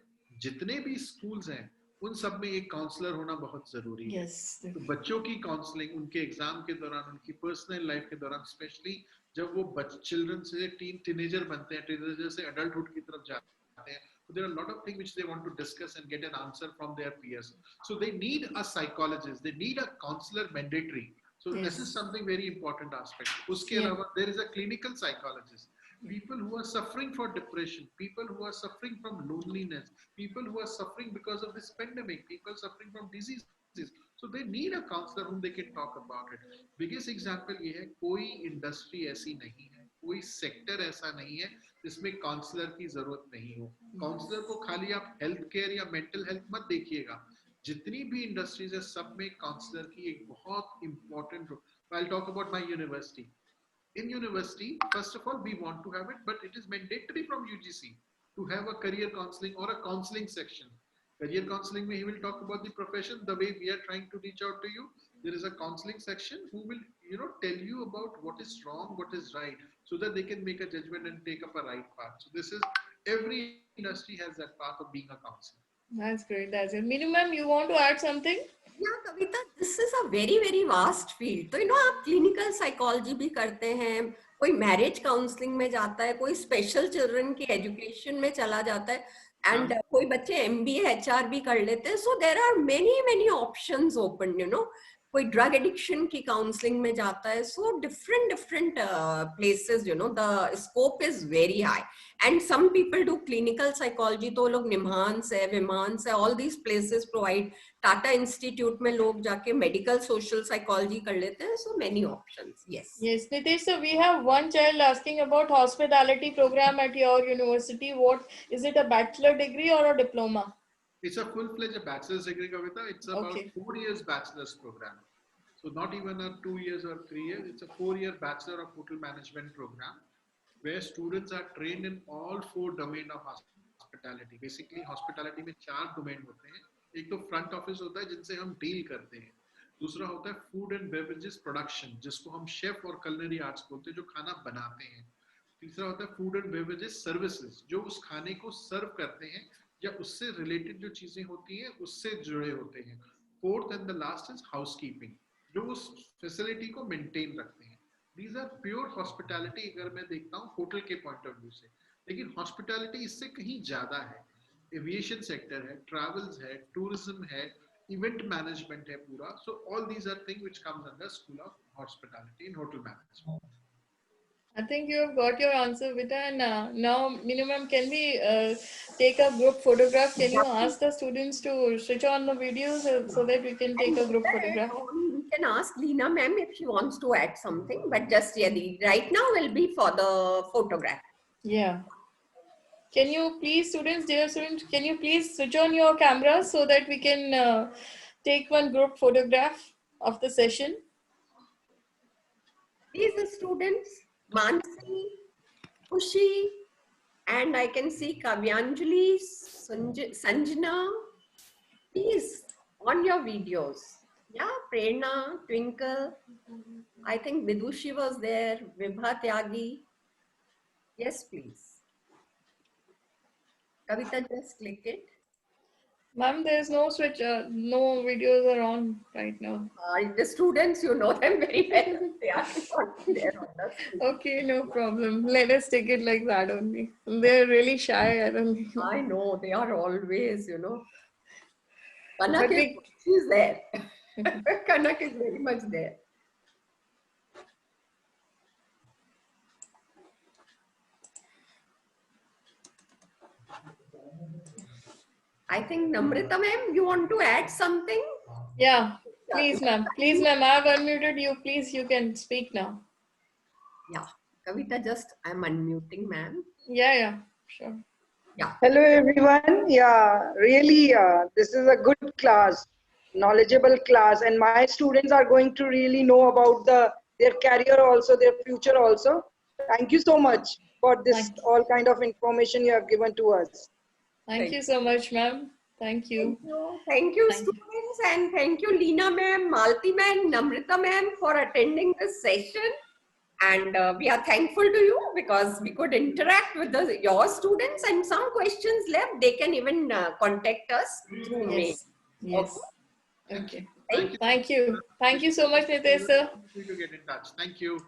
जितने भी स्कूल्स हैं उन सब में एक काउंसलर होना बहुत जरूरी है। Yes. तो बच्चों की काउंसलिंग उनके एग्जाम के दौरान, उनकी पर्सनल लाइफ के दौरान, स्पेशली जब वो चिल्ड्रन से टीनेजर बनते हैं, टीनेजर से अडल्टहुड की तरफ जाते हैं, so there are a lot of things which they want to discuss and get an answer from their peers, so they need a psychologist, they need a counselor mandatory। So Yes. this is something very important aspect। उसके अलावा there is a clinical psychologist, people who are suffering for depression, people who are suffering from loneliness, people who are suffering because of this pandemic, people suffering from diseases, so they need a counselor whom they can talk about it। biggest example ये है, कोई industry ऐसी नहीं है, कोई sector ऐसा नहीं है जिसमें काउंसलर की जरूरत नहीं हो। काउंसलर को खाली आप हेल्थ केयर या मेंटल हेल्थ मत देखिएगा, जितनी भी इंडस्ट्रीज है सब में काउंसलर की एक बहुत important role. I'll talk about my university। In university, first of all, we want to have it, but it is mandatory from UGC to have a career counseling or a counseling section। Career counseling, he will talk about the profession, the way we are trying to reach out to you। There is a counseling section who will, tell you about what is wrong, what is right, so that they can make a judgment and take up a right path। So this is, every industry has that path of being a counselor। That's great. That's it. Meenu ma'am, you want to add something? Yeah, Kavita, this is a very very vast field। तो आप clinical psychology भी करते हैं, कोई marriage counselling में जाता है, कोई स्पेशल चिल्ड्रन की एजुकेशन में चला जाता है, एंड कोई बच्चे MBA HR भी कर लेते हैं। So there are many many options open. कोई ड्रग एडिक्शन की काउंसलिंग में जाता है। So different places, the scope is very high. And some people do clinical psychology, तो लोग निम्हांस है, विमांस है, all these places provide. Tata institute में लोग जाके मेडिकल सोशल साइकोलॉजी कर लेते हैं। So many options. Yes Yes, Nitesh, so we have one child asking about hospitality program at your university. What is it, a bachelor degree or a diploma? It's a full-fledged bachelor's degree, Kavita। It's about Okay. 4 years bachelor's program। So not even a 2 years or 3 years, it's a 4-year Bachelor of Hotel Management program, where students are trained in all 4 domain of hospitality। Basically, hospitality में 4 domain होते हैं। एक तो front office होता है जिनसे हम deal करते हैं, दूसरा होता है food and beverages production, जिसको हम chef और culinary arts बोलते हैं, जो खाना बनाते हैं। तीसरा होता है food and beverages services, जो उस खाने को सर्व करते हैं या उससे रिलेटेड जो चीजें होती हैं उससे जुड़े होते हैं। Fourth and the last is housekeeping, जो उस फैसिलिटी को मेंटेन रखते हैं। दीज आर प्योर हॉस्पिटैलिटी अगर मैं देखता हूँ होटल के पॉइंट ऑफ व्यू से। लेकिन हॉस्पिटैलिटी इससे कहीं ज्यादा है। एविएशन सेक्टर है, ट्रैवल्स है, टूरिज्म है, इवेंट मैनेजमेंट है पूरा। So all these are thing which comes under school of hospitality in hotel management. I think you have got your answer, Vita. And now, Meenu ma'am, can we take a group photograph? Can you ask the students to switch on the videos so that we can take a group photograph? can ask Leena ma'am if she wants to add something, but just right now will be for the photograph. Yeah. Can you please, students, dear students, can you please switch on your cameras so that we can take one group photograph of the session? These are students, Mansi, Kushi, and I can see Kavyanjali, Sanjana. Please, on your videos. Yeah, Prerna, Twinkle. I think Vidushi was there, Vibha Tyagi. Yes, please. Kavita, just click it. Ma'am, there's no switch, no videos are on right now. The students, you know them very well. They are not there on the screen. Okay, no problem. Let us take it like that only. They're really shy, I don't know. I know, they are always, you know. But Kanak is, we, she's there. Kanak is very much there. I think Namrita ma'am, you want to add something? yeah, please ma'am. Please ma'am, I've unmuted you. Please, you can speak now. Yeah, Kavita, just I'm unmuting ma'am. Yeah, sure. Yeah. Hello everyone. Yeah, really, this is a good class, knowledgeable class, and my students are going to really know about their career also, their future also. Thank you so much for this Thank you. all kind of information you have given to us. Thank you so much, ma'am. Thank you. Thank you. Thank you, Thank you. students, and thank you, Leena ma'am, Malti ma'am, Namrita ma'am, for attending this session. And we are thankful to you because we could interact with your students, and some questions left, they can even contact us through mail. Yes. Okay. Thank you. Thank you. Thank you so much, Nitesh sir. Feel free to get in touch. Thank you.